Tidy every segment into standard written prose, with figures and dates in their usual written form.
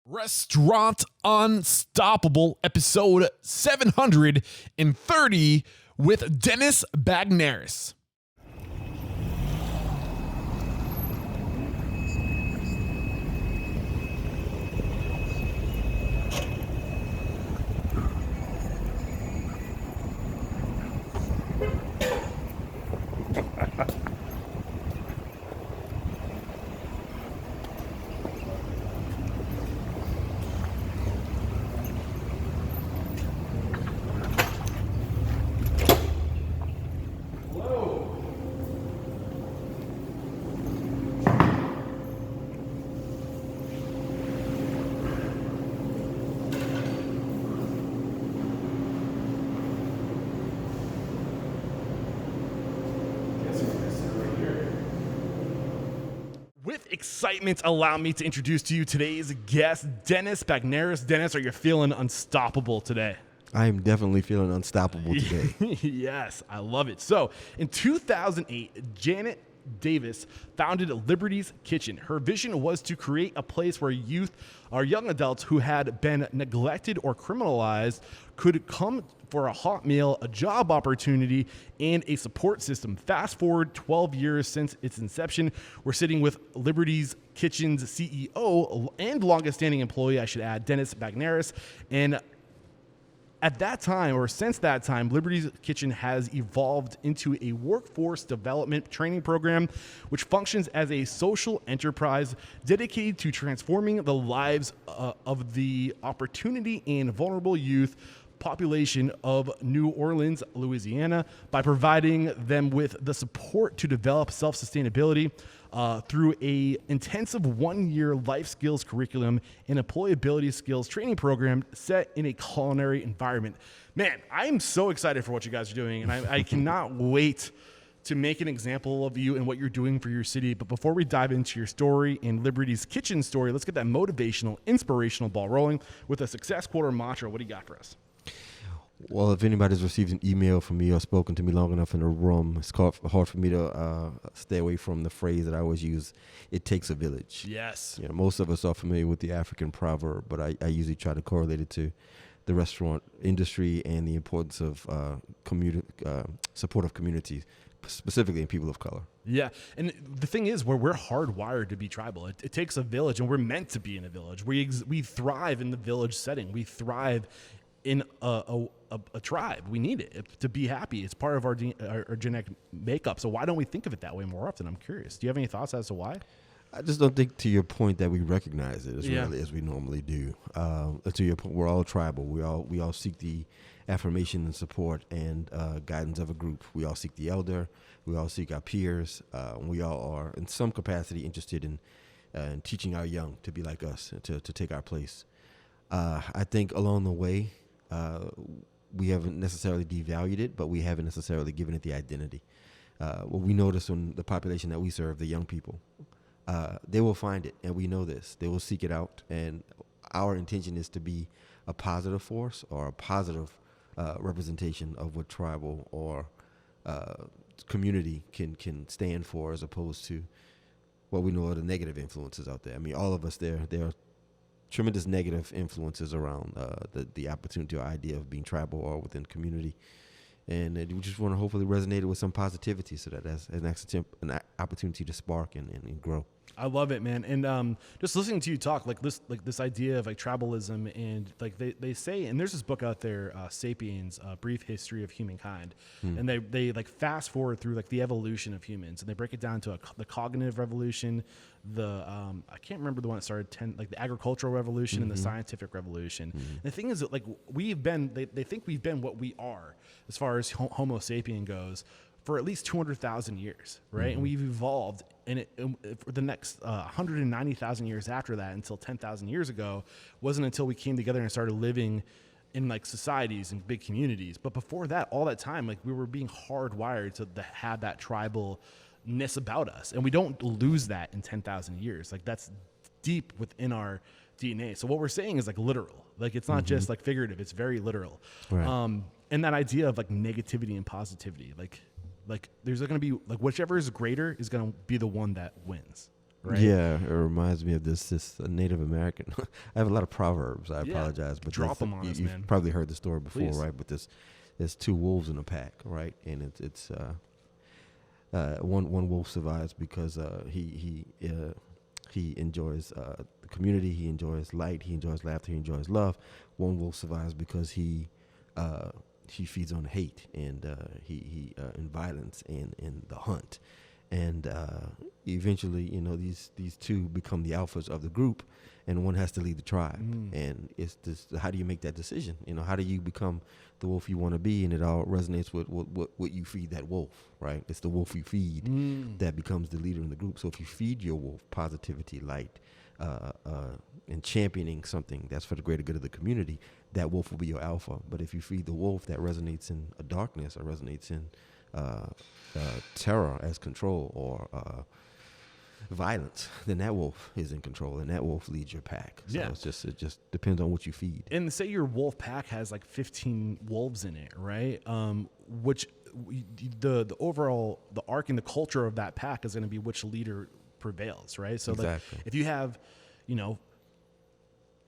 Restaurant Unstoppable, episode 730 with Dennis Bagneris. With excitement, allow me to introduce to you today's guest, Dennis Bagneris. Dennis, are you feeling unstoppable today? I am definitely feeling unstoppable today. Yes, I love it. So, in 2008, Janet Davas founded Liberty's Kitchen. Her vision was to create a place where youth or young adults who had been neglected or criminalized could come for a hot meal, a job opportunity, and a support system. Fast forward 12 years since its inception, we're sitting with Liberty's Kitchen's CEO and longest standing employee, I should add, Dennis Bagneris. And at that time, or since that time, Liberty's Kitchen has evolved into a workforce development training program, which functions as a social enterprise dedicated to transforming the lives of the opportunity and vulnerable youth population of New Orleans, Louisiana, by providing them with the support to develop self-sustainability through a intensive 1-year life skills curriculum and employability skills training program set in a culinary environment. Man, I'm so excited for what you guys are doing, and I cannot wait to make an example of you and what you're doing for your city. But before we dive into your story and Liberty's Kitchen story, let's get that motivational, inspirational ball rolling with a success quote or mantra. What do you got for us? Well, if anybody's received an email from me or spoken to me long enough in a room, it's hard for me to stay away from the phrase that I always use, it takes a village. Yes. You know, most of us are familiar with the African proverb, but I usually try to correlate it to the restaurant industry and the importance of support of communities, specifically in people of color. Yeah, and the thing is, we're hardwired to be tribal. It takes a village, and we're meant to be in a village. We thrive in the village setting. We thrive in a tribe. We need it to be happy. It's part of our genetic makeup. So why don't we think of it that way more often? I'm curious. Do you have any thoughts as to why? I just don't think, to your point, that we recognize it as really as we normally do. To your point, we're all tribal. We all seek the affirmation and support and guidance of a group. We all seek the elder. We all seek our peers. We all are, in some capacity, interested in teaching our young to be like us, to take our place. I think along the way, we haven't necessarily devalued it, but we haven't necessarily given it the identity. What we notice on the population that we serve, the young people, they will find it, and we know this. They will seek it out, and our intention is to be a positive force or a positive representation of what tribal or community can stand for, as opposed to what we know are the negative influences out there. I mean, all of us, there are tremendous negative influences around the opportunity or idea of being tribal or within community. And we just want to hopefully resonate it with some positivity so that that's an opportunity to spark and grow. I love it, man. And just listening to you talk, like this idea of like tribalism, and like they say, and there's this book out there, Sapiens, Brief History of Humankind, and they like fast forward through like the evolution of humans, and they break it down to the cognitive revolution, the I can't remember the one that started like the agricultural revolution and the scientific revolution. And the thing is that like they think we've been what we are as far as Homo sapien goes for at least 200,000 years, right? And we've evolved, and for the next 190,000 years after that, until 10,000 years ago, wasn't until we came together and started living in like societies and big communities. But before that, all that time, like we were being hardwired to have that tribalness about us, and we don't lose that in 10,000 years. Like that's deep within our DNA. So what we're saying is like literal. Like it's not just like figurative. It's very literal. Right. And that idea of like negativity and positivity, like there's going to be like whichever is greater is going to be the one that wins, right? Yeah, it reminds me of this Native American. I have a lot of proverbs. I apologize, but drop them on us, man. You've probably heard the story before, Please. right? But there's two wolves in a pack, right? And it's one wolf survives because he enjoys the community, he enjoys light, he enjoys laughter, he enjoys love. One wolf survives because he feeds on hate and he and violence and the hunt. And eventually, these two become the alphas of the group, and one has to lead the tribe. And it's this: how do you make that decision? How do you become the wolf you want to be? And it all resonates with what you feed that wolf, right? It's the wolf you feed that becomes the leader in the group. So if you feed your wolf positivity, light, and championing something that's for the greater good of the community, that wolf will be your alpha. But if you feed the wolf that resonates in a darkness or resonates in terror as control or violence, then that wolf is in control and that wolf leads your pack. So it just depends on what you feed. And say your wolf pack has like 15 wolves in it, right? Which the overall, the arc and the culture of that pack is going to be which leader prevails, right? So exactly. Like if you have,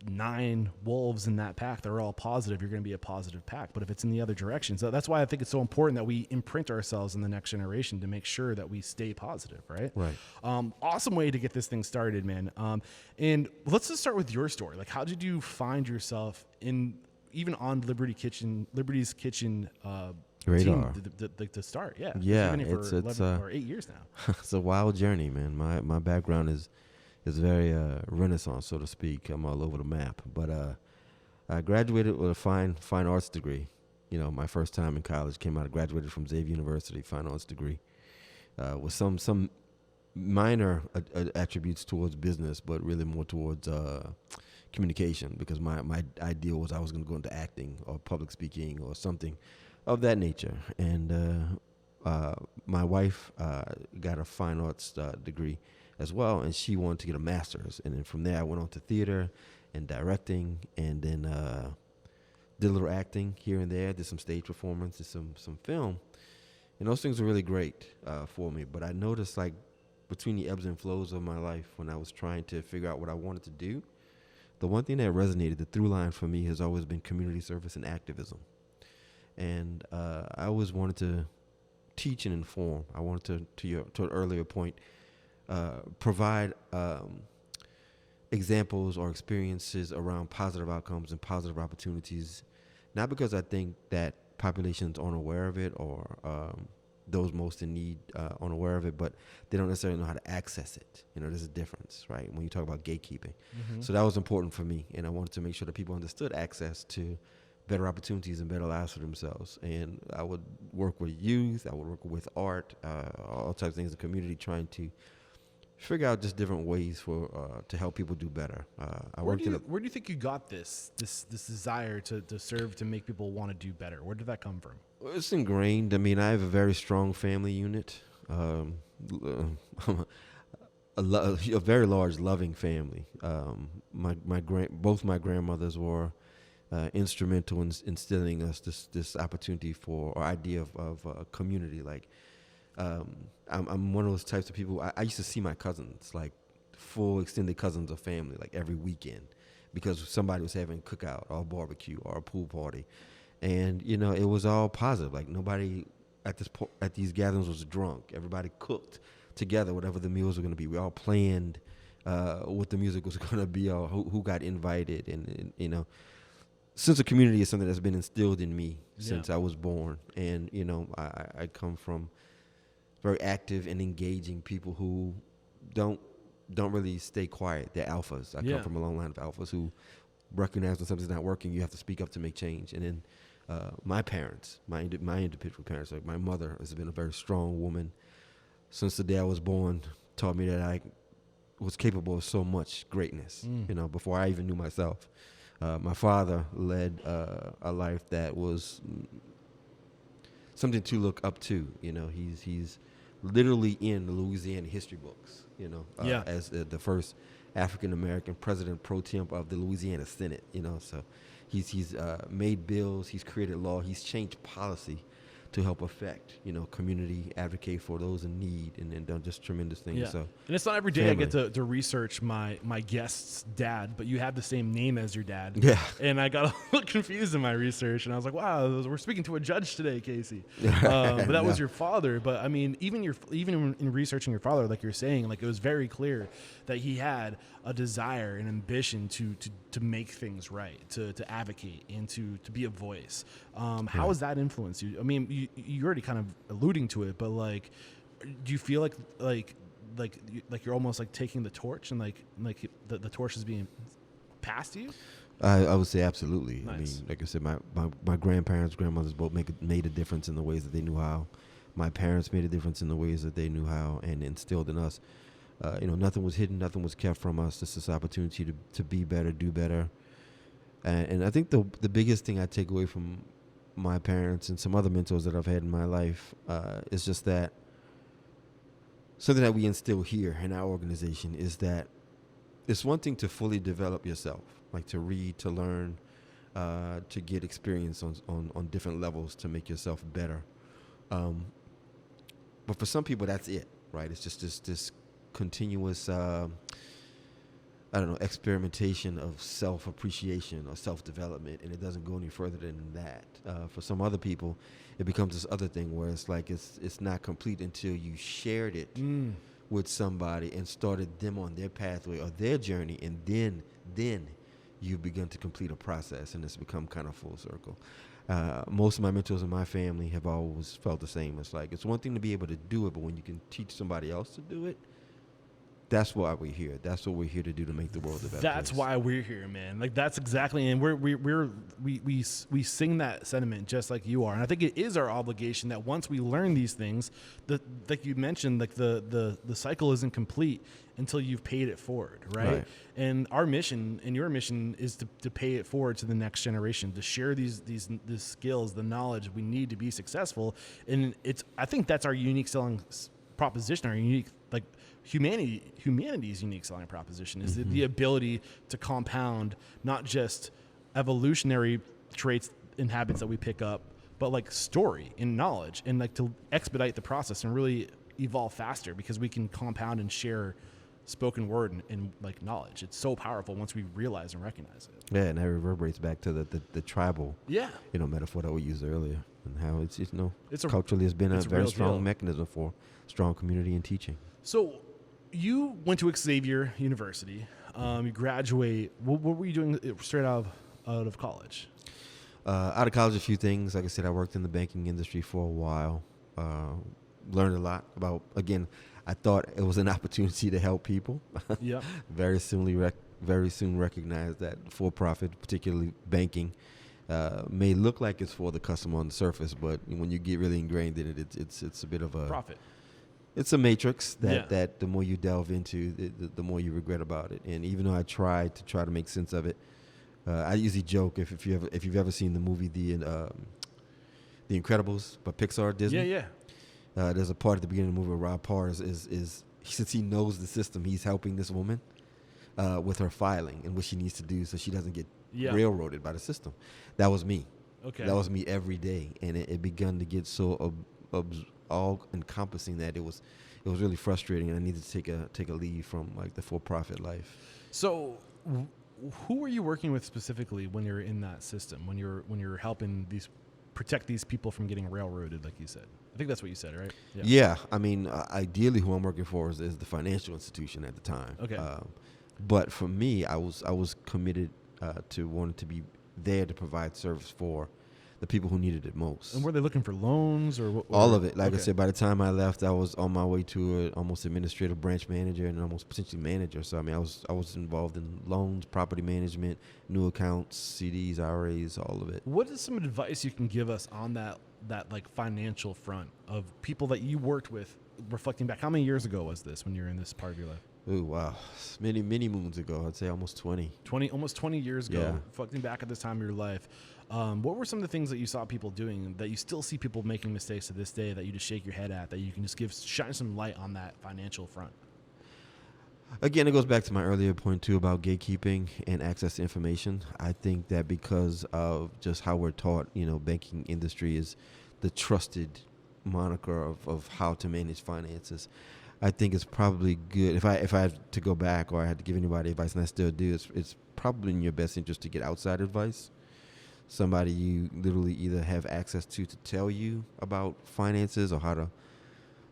9 wolves in that pack, they're all positive, you're going to be a positive pack. But if it's in the other direction, so that's why I think it's so important that we imprint ourselves in the next generation to make sure that we stay positive, right? Right. Awesome way to get this thing started, man. And let's just start with your story. Like, how did you find yourself even on Liberty's Kitchen radar team to start? Yeah. Yeah. You've been here for 11 or 8 years now. It's a wild journey, man. My background is very Renaissance, so to speak. I'm all over the map. But I graduated with a fine arts degree. My first time in college, graduated from Xavier University, fine arts degree, with some minor attributes towards business, but really more towards communication, because my ideal was I was going to go into acting or public speaking or something of that nature. And my wife got a fine arts degree as well, and she wanted to get a master's. And then from there, I went on to theater and directing, and then did a little acting here and there, did some stage performance, did some film. And those things were really great for me. But I noticed, like, between the ebbs and flows of my life, when I was trying to figure out what I wanted to do, the one thing that resonated, the through line for me, has always been community service and activism. And I always wanted to teach and inform. I wanted to an earlier point, provide examples or experiences around positive outcomes and positive opportunities, not because I think that populations aren't aware of it or those most in need aren't aware of it, but they don't necessarily know how to access it. There's a difference, right, when you talk about gatekeeping. So that was important for me, and I wanted to make sure that people understood access to better opportunities and better lives for themselves. And I would work with youth, I would work with art, all types of things in the community, trying to figure out just different ways for to help people do better. Where do you think you got this desire to serve, to make people want to do better? Where did that come from? It's ingrained. I mean, I have a very strong family unit, a very large, loving family. Both my grandmothers were instrumental in instilling us this opportunity or idea of community. Like, I'm one of those types of people. I used to see my cousins, like full extended cousins of family, like every weekend, because somebody was having a cookout or a barbecue or a pool party, and it was all positive. Like, nobody at these gatherings was drunk. Everybody cooked together, whatever the meals were going to be. We all planned what the music was going to be or who got invited, and sense of community is something that's been instilled in me since I was born, and I come from very active and engaging people who don't really stay quiet. They're alphas. I come from a long line of alphas who recognize when something's not working, you have to speak up to make change. And then my parents, my individual parents, like my mother has been a very strong woman since the day I was born, taught me that I was capable of so much greatness, before I even knew myself. My father led a life that was something to look up to. He's literally in the Louisiana history books, as the first African-American president pro tem of the Louisiana Senate, so he's made bills, he's created law, he's changed policy to help affect, community, advocate for those in need, and done just tremendous things. Yeah. So, and it's not every day family. I get to research my guest's dad, but you have the same name as your dad. Yeah. And I got a little confused in my research, and I was like, wow, we're speaking to a judge today, Casey. But that was your father. But I mean, even in researching your father, like you're saying, like it was very clear that he had a desire and ambition to make things right, to advocate, and to be a voice. How has that influenced you? I mean, you're already kind of alluding to it, but like, do you feel like you're almost like taking the torch and like the torch is being passed to you? I would say absolutely. Nice. I mean, like I said, my grandparents, grandmothers both made a difference in the ways that they knew how. My parents made a difference in the ways that they knew how and instilled in us. Nothing was hidden, nothing was kept from us. Just this opportunity to be better, do better. And I think the biggest thing I take away from my parents and some other mentors that I've had in my life is just that something that we instill here in our organization is that it's one thing to fully develop yourself, like to read, to learn, to get experience on different levels to make yourself better. But for some people, that's it, right? It's just this continuous, experimentation of self-appreciation or self-development, and it doesn't go any further than that. For some other people, it becomes this other thing where it's like it's not complete until you shared it with somebody and started them on their pathway or their journey, and then you've begun to complete a process, and it's become kind of full circle. Most of my mentors in my family have always felt the same. It's like it's one thing to be able to do it, but when you can teach somebody else to do it, that's why we're here. That's what we're here to do, to make the world a better place. That's why we're here, man. Like that's exactly, and we sing that sentiment just like you are. And I think it is our obligation that once we learn these things, like you mentioned, like the cycle isn't complete until you've paid it forward, right? And our mission and your mission is to pay it forward to the next generation, to share these skills, the knowledge we need to be successful. And I think that's our unique selling proposition, our unique, like, humanity's unique selling proposition is the ability to compound not just evolutionary traits and habits that we pick up, but like story and knowledge, and like to expedite the process and really evolve faster because we can compound and share spoken word and like knowledge. It's so powerful once we realize and recognize it. Yeah, and that reverberates back to the tribal metaphor that we used earlier, and how it's culturally has been a very strong mechanism for strong community and teaching. So you went to Xavier University. You graduate. What were you doing straight out of college? Out of college, a few things. Like I said, I worked in the banking industry for a while. Learned a lot about, again, I thought it was an opportunity to help people. Yeah. Very soon recognized that for-profit, particularly banking, may look like it's for the customer on the surface, but when you get really ingrained in it, it's a bit of a profit. It's a matrix that the more you delve into, the more you regret about it. And even though I try to make sense of it, I usually joke if you've ever seen the movie The Incredibles by Pixar, Disney. Yeah. There's a part at the beginning of the movie where Rob Parr is since he knows the system, he's helping this woman with her filing and what she needs to do so she doesn't get railroaded by the system. That was me. Okay. That was me every day, and it begun to get so all encompassing that it was really frustrating, and I needed to take a leave from like the for-profit life. So who were you working with specifically when you're in that system, when you're helping protect these people from getting railroaded, like you said? I think that's what you said, right? Yeah. I mean, ideally who I'm working for is the financial institution at the time. Okay. But for me, I was committed to wanting to be there to provide service for the people who needed it most. And were they looking for loans or what? All of it. Like I said, by the time I left, I was on my way to an almost administrative branch manager and almost potentially manager. So I mean, I was involved in loans, property management, new accounts, CDs, IRAs, all of it. What is some advice you can give us on that like financial front of people that you worked with, reflecting back? How many years ago was this when you were in this part of your life? Oh, wow. Many, many moons ago. I'd say almost 20. Almost 20 years ago, reflecting back at this time of your life. What were some of the things that you saw people doing that you still see people making mistakes to this day that you just shake your head at, that you can just shine some light on that financial front? Again, it goes back to my earlier point, too, about gatekeeping and access to information. I think that because of just how we're taught, banking industry is the trusted moniker of how to manage finances. I think it's probably good if I had to go back or I had to give anybody advice, and I still do. It's probably in your best interest to get outside advice. Somebody you literally either have access to tell you about finances or how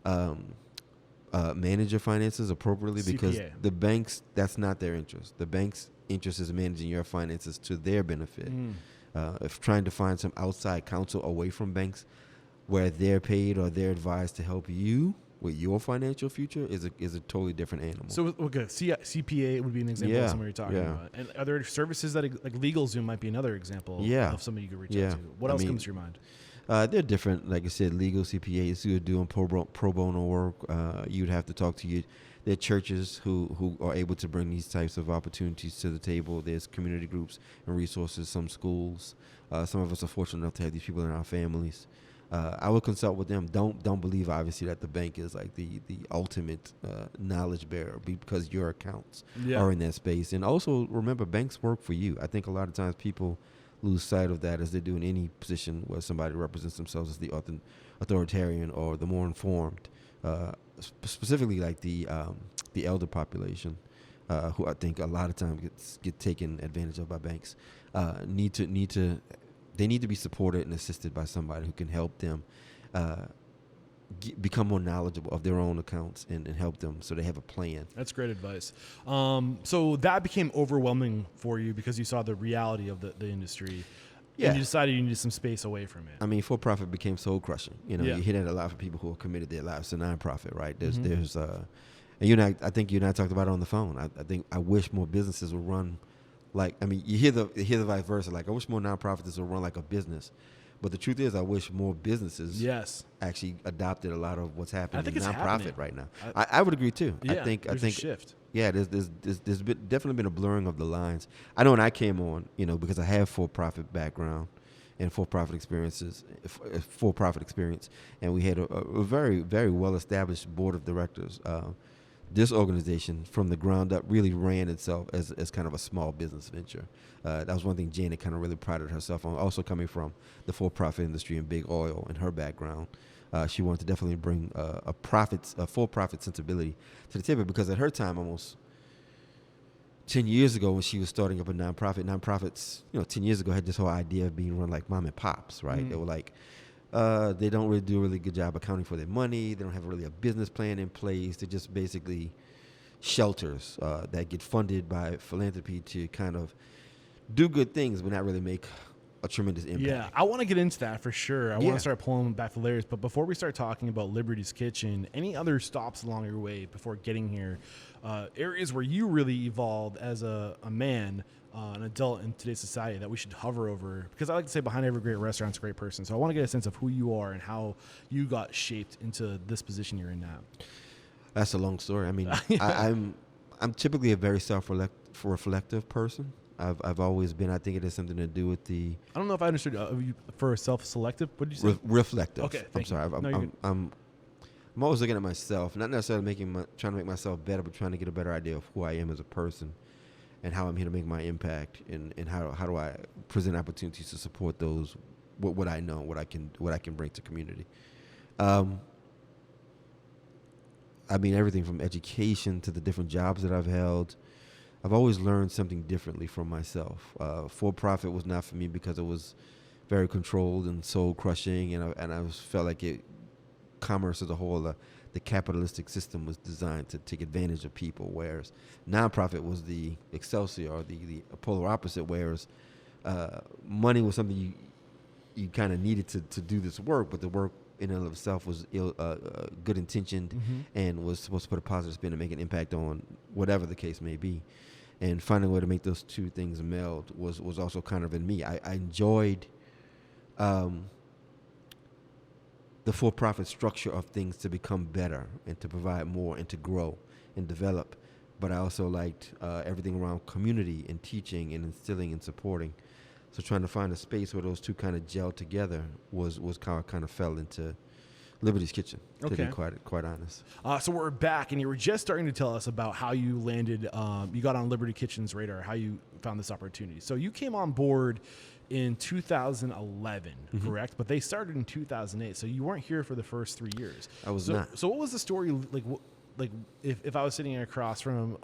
to manage your finances appropriately, because CPA. the banks, that's not their interest. The bank's interest is managing your finances to their benefit. If trying to find some outside counsel away from banks where they're paid or they're advised to help you with your financial future is a totally different animal. So, okay, CPA would be an example of somebody you're talking about. And are there services that, like LegalZoom might be another example of somebody you could reach out to? What else comes to your mind? They're different. Like I said, legal CPAs who are doing pro bono work. You'd have to talk to there are churches who are able to bring these types of opportunities to the table. There's community groups and resources, some schools. Some of us are fortunate enough to have these people in our families. I would consult with them. Don't believe, obviously, that the bank is like the ultimate knowledge bearer, because your accounts are in that space. And also remember, banks work for you. I think a lot of times people lose sight of that, as they do in any position where somebody represents themselves as the authoritarian or the more informed, specifically like the elder population, who I think a lot of times get taken advantage of by banks. They need to be supported and assisted by somebody who can help them become more knowledgeable of their own accounts and help them so they have a plan. That's great advice. So that became overwhelming for you because you saw the reality of the industry. Yeah. And you decided you needed some space away from it. I mean, for-profit became soul crushing. You hear that a lot for people who have committed their lives to nonprofit, right? And I think you and I talked about it on the phone. I wish more businesses would run you hear the vice versa. Like, I wish more nonprofits would run like a business. But the truth is, I wish more businesses actually adopted a lot of what's happening in nonprofit right now. I would agree too. Yeah, I think a shift. Yeah, there's definitely been a blurring of the lines. I know when I came on, because I have for-profit background and for-profit experience, and we had a very, very well-established board of directors. This organization, from the ground up, really ran itself as kind of a small business venture. That was one thing Janet kind of really prided herself on. Also coming from the for-profit industry and big oil in her background, she wanted to definitely bring a for-profit sensibility to the table, because at her time, almost 10 years ago, when she was starting up a nonprofits, 10 years ago had this whole idea of being run like mom and pops, right? They were like, they don't really do a really good job accounting for their money. They don't have really a business plan in place. They're just basically shelters that get funded by philanthropy to kind of do good things, but not really make a tremendous impact. Yeah, I want to get into that for sure. I want to start pulling back the layers. But before we start talking about Liberty's Kitchen, any other stops along your way before getting here, areas where you really evolved as a man, an adult in today's society that we should hover over? Because I like to say behind every great restaurant is a great person. So I want to get a sense of who you are and how you got shaped into this position you're in now. That's a long story. I mean, I'm typically a very self-reflective person. I've always been. I think it has something to do with the. I don't know if I understood. For self-selective, what did you say? Reflective. Okay, I'm sorry. I'm always looking at myself, not necessarily trying to make myself better, but trying to get a better idea of who I am as a person, and how I'm here to make my impact, and how do I present opportunities to support those, what I know, what I can bring to community. I mean, everything from education to the different jobs that I've held. I've always learned something differently from myself. For-profit was not for me because it was very controlled and soul crushing, and I felt like commerce as a whole, the capitalistic system was designed to take advantage of people, whereas nonprofit was the excelsior, or the polar opposite, whereas money was something you kind of needed to do this work, but the work in and of itself was good intentioned and was supposed to put a positive spin and make an impact on whatever the case may be. And finding a way to make those two things meld was also kind of in me. I enjoyed the for-profit structure of things to become better and to provide more and to grow and develop. But I also liked everything around community and teaching and instilling and supporting. So trying to find a space where those two kind of gel together was how I kind of fell into Liberty's Kitchen, to be quite honest. So we're back, and you were just starting to tell us about how you landed, you got on Liberty Kitchen's radar, how you found this opportunity. So you came on board in 2011, correct? But they started in 2008, so you weren't here for the first 3 years. I was not. So what was the story like? Like if I was sitting across from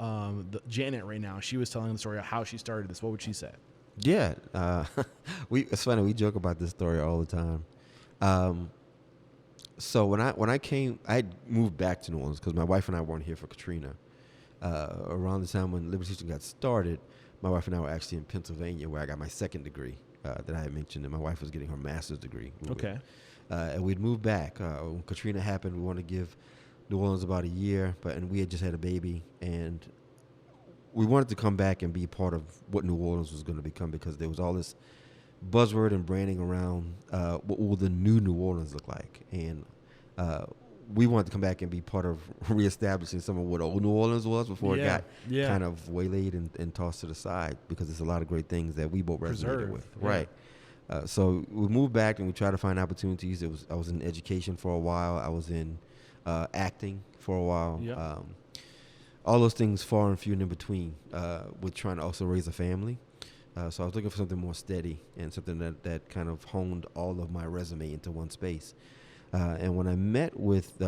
Janet right now, she was telling the story of how she started this. What would she say? Yeah, it's funny. We joke about this story all the time. So when I came, I had moved back to New Orleans because my wife and I weren't here for Katrina. Around the time when Liberty Teaching got started, my wife and I were actually in Pennsylvania, where I got my second degree that I had mentioned, and my wife was getting her master's degree. Okay. And we'd moved back. When Katrina happened, we wanted to give New Orleans about a year, and we had just had a baby, and we wanted to come back and be part of what New Orleans was going to become, because there was all this buzzword and branding around what will the new Orleans look like, and we wanted to come back and be part of reestablishing some of what old New Orleans was before it got kind of waylaid and tossed to the side, because there's a lot of great things that we both resonated with. Yeah. Right. So we moved back and we tried to find opportunities. I was in education for a while. I was in acting for a while. Yep. All those things far and few and in between, with trying to also raise a family. So I was looking for something more steady and something that kind of honed all of my resume into one space. And when I met with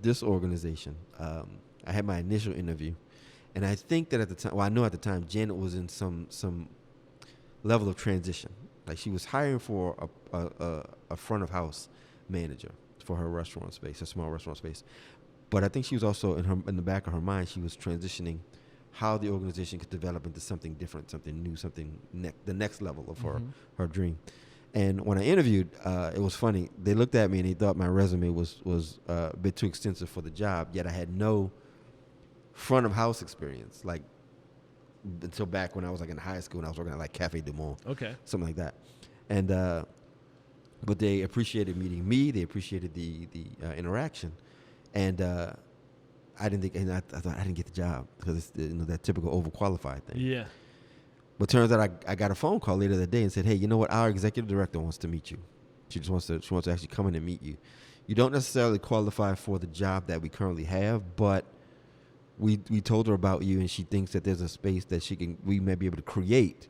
this organization, I had my initial interview. And I think that at the time, well, I know at the time, Janet was in some level of transition. Like, she was hiring for a front of house manager for her restaurant space, a small restaurant space. But I think she was also in the back of her mind, she was transitioning how the organization could develop into something different, something new, something the next level of her dream. And when I interviewed, it was funny. They looked at me and they thought my resume was a bit too extensive for the job. Yet I had no front of house experience, like until back when I was like in high school and I was working at like Cafe Du Monde, something like that. And but they appreciated meeting me. They appreciated the interaction. And I didn't think, and I thought I didn't get the job because it's that typical overqualified thing. Yeah. But turns out I got a phone call later that day and said, "Hey, you know what? Our executive director wants to meet you. She wants to actually come in and meet you. You don't necessarily qualify for the job that we currently have, but we told her about you, and she thinks that there's a space that we may be able to create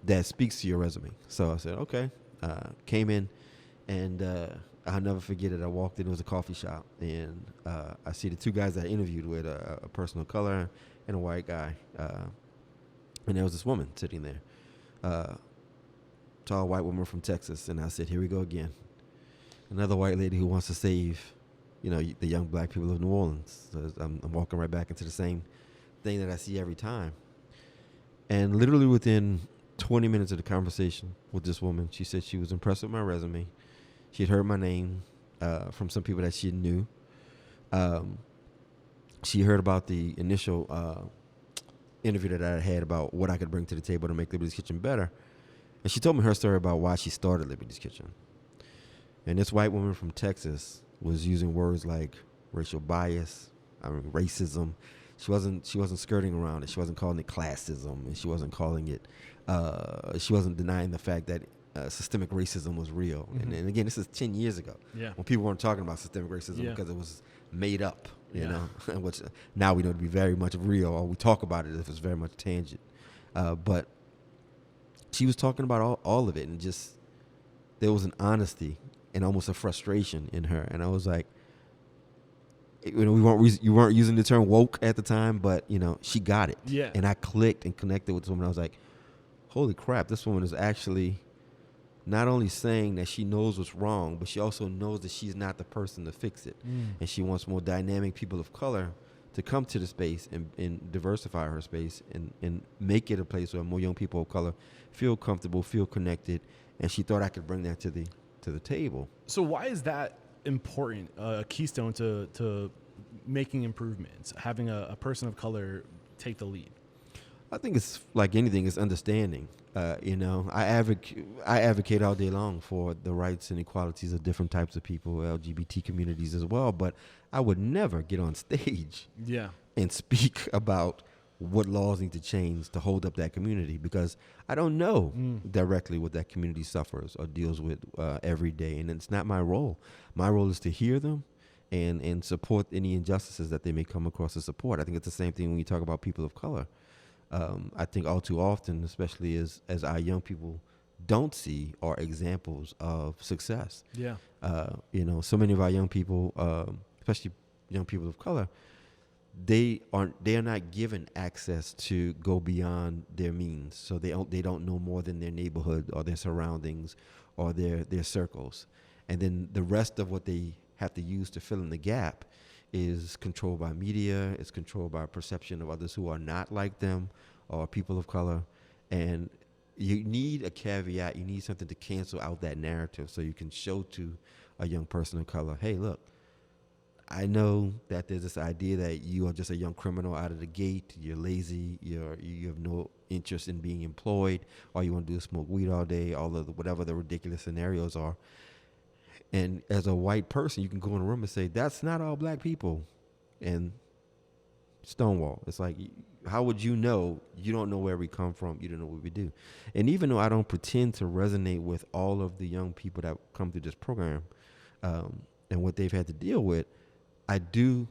that speaks to your resume." So I said, okay. Came in, and I'll never forget it. I walked in, it was a coffee shop, and I see the two guys that I interviewed with, a person of color and a white guy. And there was this woman sitting there, tall white woman from Texas. And I said, here we go again. Another white lady who wants to save, the young black people of New Orleans. So I'm walking right back into the same thing that I see every time. And literally within 20 minutes of the conversation with this woman, she said she was impressed with my resume. She had heard my name from some people that she knew. She heard about the initial interview that I had about what I could bring to the table to make Liberty's Kitchen better. And she told me her story about why she started Liberty's Kitchen. And this white woman from Texas was using words like racial bias, racism. She wasn't skirting around it. She wasn't calling it classism, and she wasn't calling it. She wasn't denying the fact that systemic racism was real. Mm-hmm. And again, this is 10 years ago. Yeah. When people weren't talking about systemic racism because it was made up. You know, which now we know to be very much real, or we talk about it if it's very much tangent. But she was talking about all of it, and just there was an honesty and almost a frustration in her. And I was like, you weren't using the term woke at the time, but she got it. Yeah. And I clicked and connected with this woman. I was like, holy crap, this woman is actually not only saying that she knows what's wrong, but she also knows that she's not the person to fix it. And she wants more dynamic people of color to come to the space and diversify her space and make it a place where more young people of color feel comfortable, feel connected. And she thought I could bring that to the table. So why is that important, a keystone to making improvements, having a person of color take the lead? I think it's like anything, it's understanding. I advocate all day long for the rights and equalities of different types of people, LGBT communities as well. But I would never get on stage and speak about what laws need to change to hold up that community, because I don't know directly what that community suffers or deals with every day. And it's not my role. My role is to hear them and support any injustices that they may come across to support. I think it's the same thing when you talk about people of color. I think all too often, especially as our young people don't see are examples of success. Yeah. So many of our young people, especially young people of color, they are not given access to go beyond their means. So they don't know more than their neighborhood or their surroundings or their circles. And then the rest of what they have to use to fill in the gap is controlled by media, it's controlled by perception of others who are not like them or people of color. And you need a caveat, you need something to cancel out that narrative so you can show to a young person of color, hey, look, I know that there's this idea that you are just a young criminal out of the gate, you're lazy, you have no interest in being employed, all you want to do is smoke weed all day, whatever the ridiculous scenarios are. And as a white person, you can go in a room and say, that's not all black people. And stonewall. It's like, how would you know? You don't know where we come from. You don't know what we do. And even though I don't pretend to resonate with all of the young people that come through this program and what they've had to deal with, I do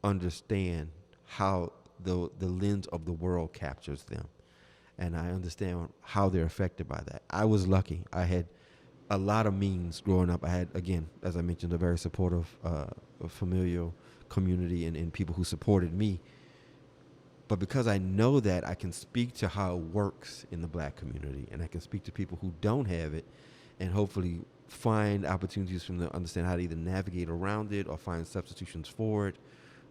understand how the lens of the world captures them. And I understand how they're affected by that. I was lucky. I had a lot of means growing up. I had, again, as I mentioned, a very supportive familial community and people who supported me. But because I know that, I can speak to how it works in the black community, and I can speak to people who don't have it and hopefully find opportunities for them to understand how to either navigate around it or find substitutions for it,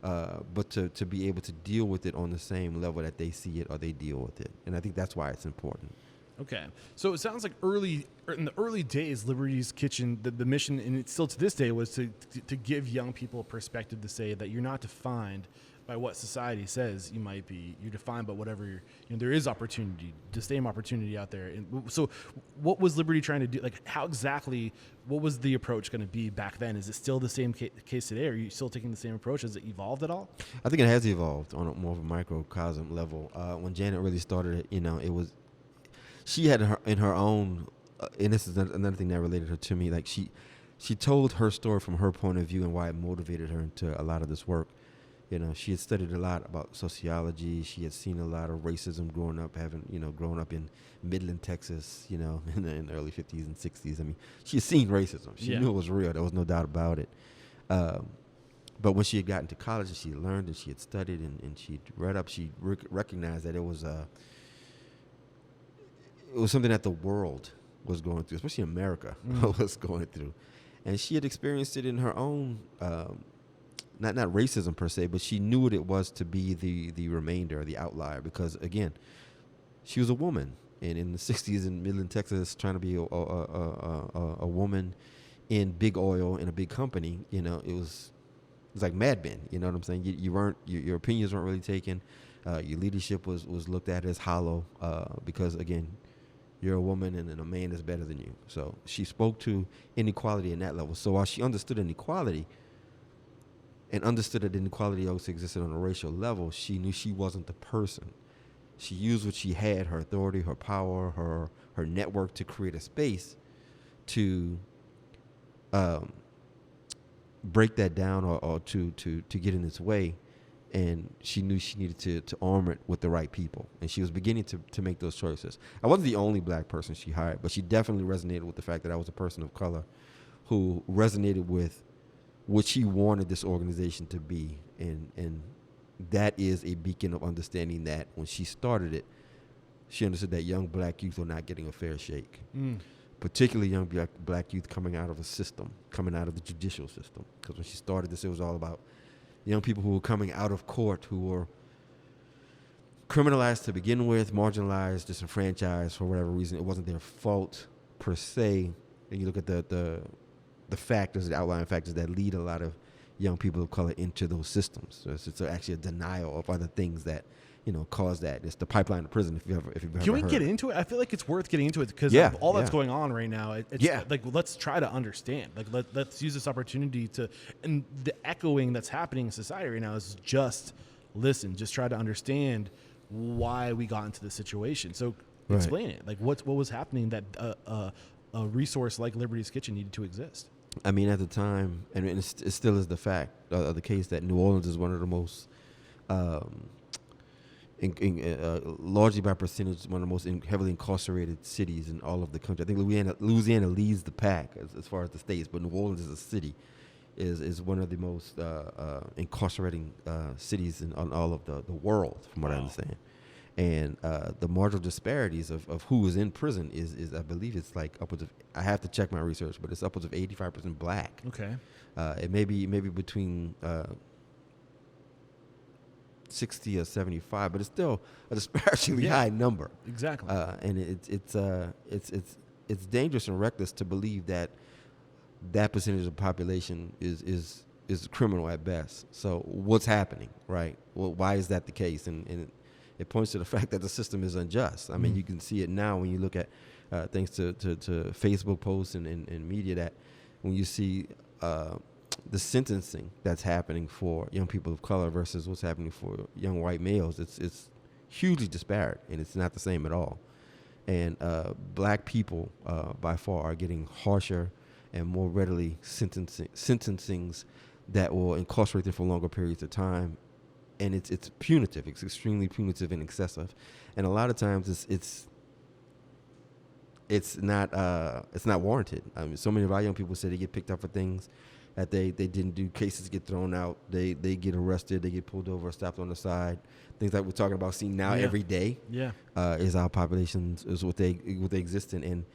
but to be able to deal with it on the same level that they see it or they deal with it. And I think that's why it's important. Okay. So it sounds like in the early days, Liberty's Kitchen, the mission, and it's still to this day, was to give young people a perspective to say that you're not defined by what society says you might be. You're defined by whatever there is opportunity, the same opportunity out there. And so what was Liberty trying to do? Like, how exactly, what was the approach going to be back then? Is it still the same case today? Are you still taking the same approach? Has it evolved at all? I think it has evolved on a more of a microcosm level. When Janet really started it, it was, she had in her own, and this is another thing that related her to me, like she told her story from her point of view and why it motivated her into a lot of this work. She had studied a lot about sociology. She had seen a lot of racism growing up, grown up in Midland, Texas, in the early 50s and 60s. I mean, she had seen racism. She knew it was real. There was no doubt about it. But when she had gotten to college and she had learned and she had studied and she read up, she recognized that it was something that the world was going through, especially America was going through. And she had experienced it in her own, not racism per se, but she knew what it was to be the remainder, the outlier, because, again, she was a woman. And in the 60s in Midland, Texas, trying to be a woman in big oil in a big company, it was like Mad Men, you know what I'm saying? You weren't, your opinions weren't really taken. Your leadership was looked at as hollow because, again, you're a woman and a man is better than you. So she spoke to inequality in that level. So while she understood inequality and understood that inequality also existed on a racial level, she knew she wasn't the person. She used what she had, her authority, her power, her network, to create a space to break that down or to get in its way. And she knew she needed to arm it with the right people. And she was beginning to make those choices. I wasn't the only black person she hired, but she definitely resonated with the fact that I was a person of color who resonated with what she wanted this organization to be. And that is a beacon of understanding that when she started it, she understood that young black youth were not getting a fair shake. Particularly young black youth coming out of a system, coming out of the judicial system. Because when she started this, it was all about young people who were coming out of court, who were criminalized to begin with, marginalized, disenfranchised for whatever reason. It wasn't their fault per se. And you look at the factors, the outlying factors that lead a lot of young people of color into those systems. So it's actually a denial of other things that cause that. It's the pipeline to prison. If you've ever Can we heard. get into it? I feel like it's worth getting into it because of all that's going on right now. Like, let's try to understand. Like, let's use this opportunity and the echoing that's happening in society right now is just listen, just try to understand why we got into this situation. So explain it. Like, what was happening that a resource like Liberty's Kitchen needed to exist? I mean, at the time, and it still is the fact of the case that New Orleans is one of the most largely by percentage, one of the most heavily incarcerated cities in all of the country. I think Louisiana leads the pack as far as the states, but New Orleans as a city is one of the most incarcerating cities in all of the world, from what I understand. And the marginal disparities of who is in prison is I believe it's like upwards of, I have to check my research, but it's upwards of 85% black. Okay. It may be between 60 or 75, but it's still a disparagingly high number. Exactly. And it's dangerous and reckless to believe that percentage of the population is criminal at best. So what's happening, right? Well, why is that the case? And it points to the fact that the system is unjust. I mean, you can see it now when you look at thanks to Facebook posts and media, that when you see the sentencing that's happening for young people of color versus what's happening for young white males, it's hugely disparate, and it's not the same at all. And black people by far are getting harsher and more readily sentencings that will incarcerate them for longer periods of time. And it's punitive. It's extremely punitive and excessive. And a lot of times it's not warranted. I mean, so many of our young people say they get picked up for things that they didn't do. Cases get thrown out. They get arrested. They get pulled over, stopped on the side. Things like we're talking about seeing now every day. Yeah, is our population, is what they exist in. And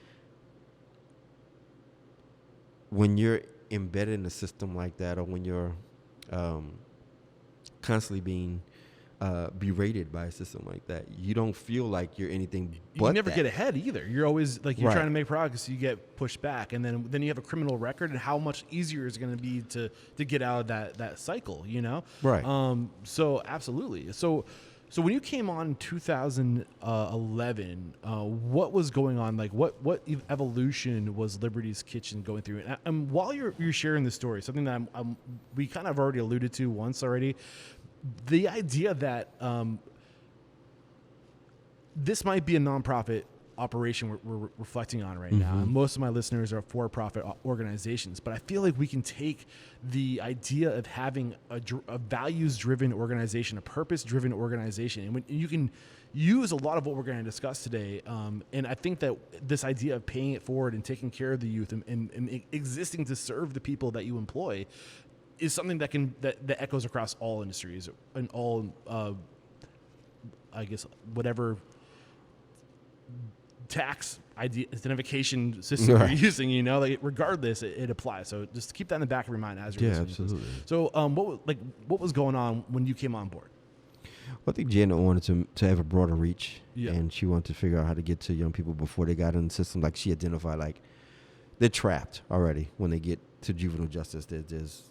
when you're embedded in a system like that, or when you're constantly being berated by a system like that, you don't feel like you're anything but you never get ahead either. You're always like, you're right. trying to make progress, you get pushed back, and then you have a criminal record, and how much easier is it going to be to get out of that cycle, you know? Right. So absolutely. So when you came on in 2011, what was going on? Like what evolution was Liberty's Kitchen going through? And while you're sharing this story, something that we kind of already alluded to once already, the idea that this might be a nonprofit operation we're reflecting on right now. And most of my listeners are for-profit organizations, but I feel like we can take the idea of having a values-driven organization, a purpose-driven organization, and when you can use a lot of what we're going to discuss today. And I think that this idea of paying it forward and taking care of the youth and existing to serve the people that you employ is something that echoes across all industries and all, I guess, whatever tax identification system you're using, you know, like regardless, it applies. So just keep that in the back of your mind as you're listening. Absolutely. So, what was going on when you came on board? Well, I think Janet wanted to have a broader reach, and she wanted to figure out how to get to young people before they got in the system. Like, she identified, like, they're trapped already when they get to juvenile justice. There's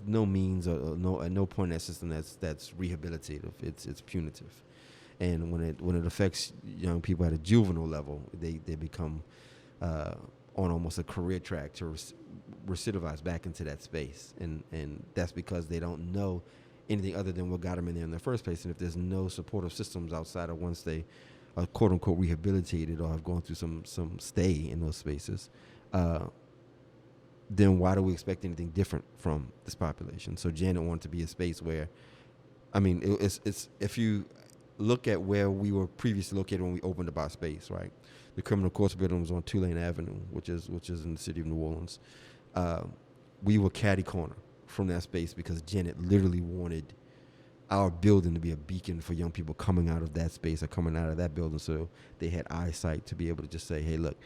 no means or no point in that system that's rehabilitative. It's punitive. And when it affects young people at a juvenile level, they become on almost a career track to recidivize back into that space, and that's because they don't know anything other than what got them in there in the first place. And if there's no supportive systems outside of once they are quote unquote rehabilitated or have gone through some stay in those spaces, then why do we expect anything different from this population? So Janet wanted to be a space where, I mean, it's if you look at where we were previously located when we opened up our space, right? The criminal courts building was on Tulane Avenue, which is in the city of New Orleans. We were catty corner from that space because Janet literally wanted our building to be a beacon for young people coming out of that space or coming out of that building, so they had eyesight to be able to just say, hey, look,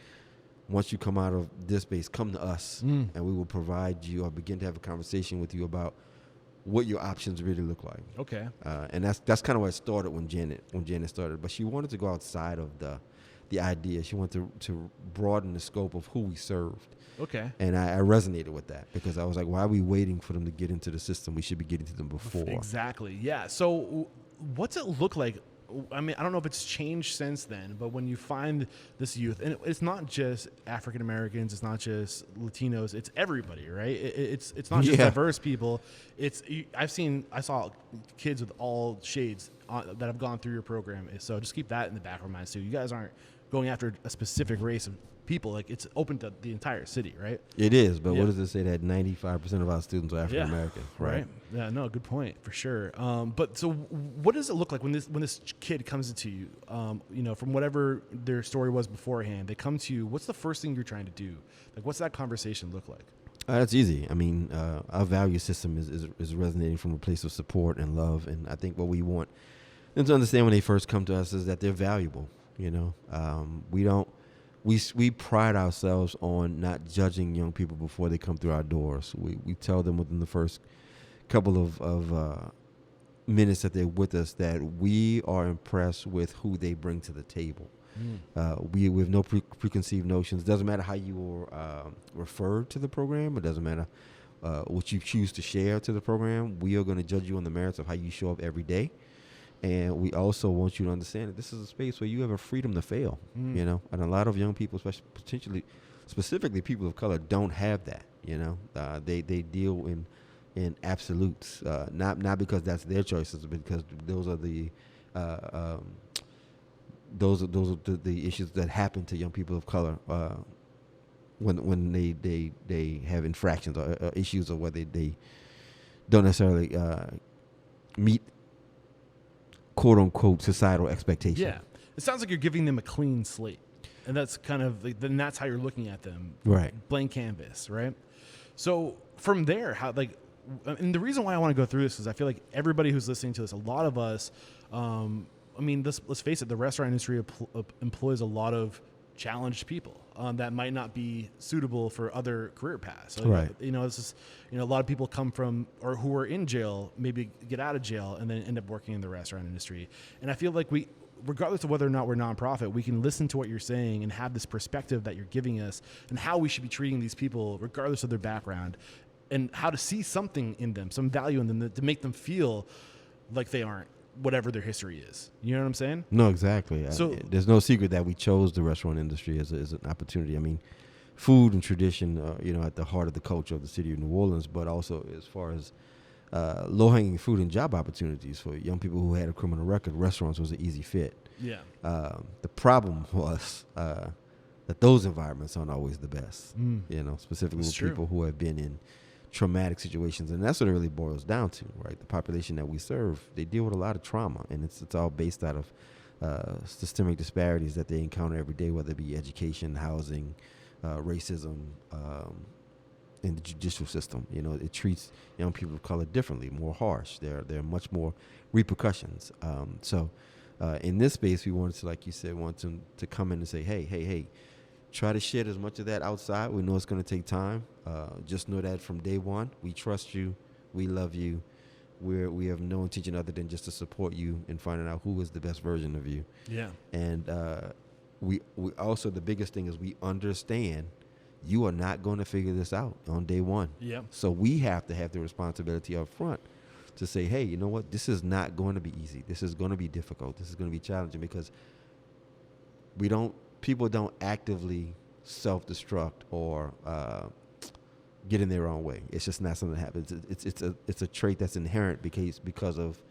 once you come out of this space, come to us, and we will provide you or begin to have a conversation with you about what your options really look like. Okay. And that's kind of where it started when Janet started. But she wanted to go outside of the idea. She wanted to broaden the scope of who we served. Okay. And I resonated with that because I was like, why are we waiting for them to get into the system? We should be getting to them before. Exactly. Yeah. So what's it look like? I mean, I don't know if it's changed since then, but when you find this youth, and it's not just African Americans, it's not just Latinos, it's everybody, right? It's not just diverse people. I saw kids with all shades that have gone through your program. So just keep that in the back of our minds too. You guys aren't going after a specific race of people. Like, it's open to the entire city, right? It is, but what does it say that 95% of our students are African American, right? Yeah, no, good point for sure. But so, what does it look like when this kid comes into you? From whatever their story was beforehand, they come to you. What's the first thing you're trying to do? Like, what's that conversation look like? That's easy. I mean, our value system is resonating from a place of support and love, and I think what we want them to understand when they first come to us is that they're valuable. We pride ourselves on not judging young people before they come through our doors. We tell them within the first couple of minutes that they're with us that we are impressed with who they bring to the table. We have no preconceived notions. It doesn't matter how you were referred to the program. It doesn't matter what you choose to share to the program. We are going to judge you on the merits of how you show up every day. And we also want you to understand that this is a space where you have a freedom to fail, And a lot of young people, specifically people of color, don't have that, They deal in absolutes, not because that's their choices, but because those are the issues that happen to young people of color when they have infractions or issues, or whether they don't necessarily meet quote unquote societal expectations. Yeah, it sounds like you're giving them a clean slate, and that's kind of then that's how you're looking at them, right? Blank canvas, right? So from there, and the reason why I want to go through this is I feel like everybody who's listening to this, a lot of us. Let's face it, the restaurant industry employs a lot of challenged people that might not be suitable for other career paths. So, right. This is, a lot of people come from or who are in jail, maybe get out of jail and then end up working in the restaurant industry. And I feel like regardless of whether or not we're nonprofit, we can listen to what you're saying and have this perspective that you're giving us and how we should be treating these people regardless of their background, and how to see something in them, some value in them to make them feel like they aren't whatever their history is. You know what I'm saying? No, exactly. So there's no secret that we chose the restaurant industry as an opportunity. I mean, food and tradition, at the heart of the culture of the city of New Orleans, but also as far as low-hanging fruit and job opportunities for young people who had a criminal record, restaurants was an easy fit. Yeah. The problem was that those environments aren't always the best, specifically with people who have been in traumatic situations, and that's what it really boils down to, right? The population that we serve, they deal with a lot of trauma, and it's all based out of systemic disparities that they encounter every day, whether it be education, housing, racism, in the judicial system. It treats young people of color differently, more harsh. There are much more repercussions. So in this space, we wanted to, like you said, want them to come in and say, hey, try to shed as much of that outside. We know it's going to take time. Just know that from day one, we trust you, we love you. We have no intention other than just to support you in finding out who is the best version of you. Yeah. And we also, the biggest thing is we understand you are not going to figure this out on day one. Yeah. So we have to have the responsibility up front to say, hey, you know what? This is not going to be easy. This is going to be difficult. This is going to be challenging, because people don't actively self-destruct or get in their own way. It's just not something that happens. It's a trait that's inherent because of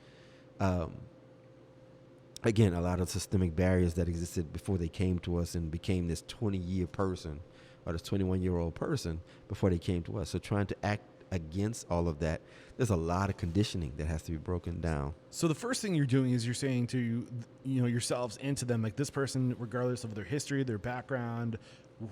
again, a lot of systemic barriers that existed before they came to us and became this 20-year person or this 21-year-old person before they came to us. So trying to act against all of that, there's a lot of conditioning that has to be broken down. So the first thing you're doing is you're saying to yourselves and to them, like, this person, regardless of their history, their background,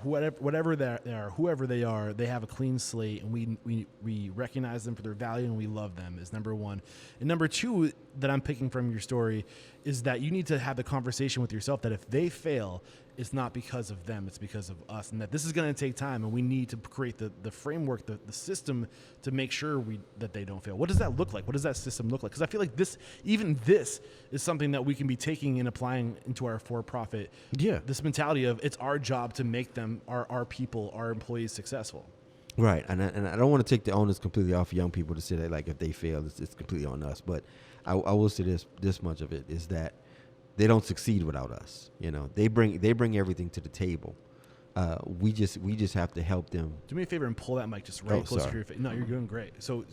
whatever they are, whoever they are, they have a clean slate, and we recognize them for their value and we love them, is number one. And number two that I'm picking from your story is that you need to have the conversation with yourself that if they fail, it's not because of them, it's because of us, and that this is going to take time, and we need to create the framework, the system to make sure that they don't fail. What does that look like? What does that system look like? Because I feel like this is something that we can be taking and applying into our for-profit. Yeah. This mentality of it's our job to make them, our people, our employees successful. Right, and I don't want to take the onus completely off young people to say that, like, if they fail, it's completely on us. But I will say this much of it is that they don't succeed without us. They bring everything to the table. We just have to help them. Do me a favor and pull that mic just right close to your face. No, you're doing great. So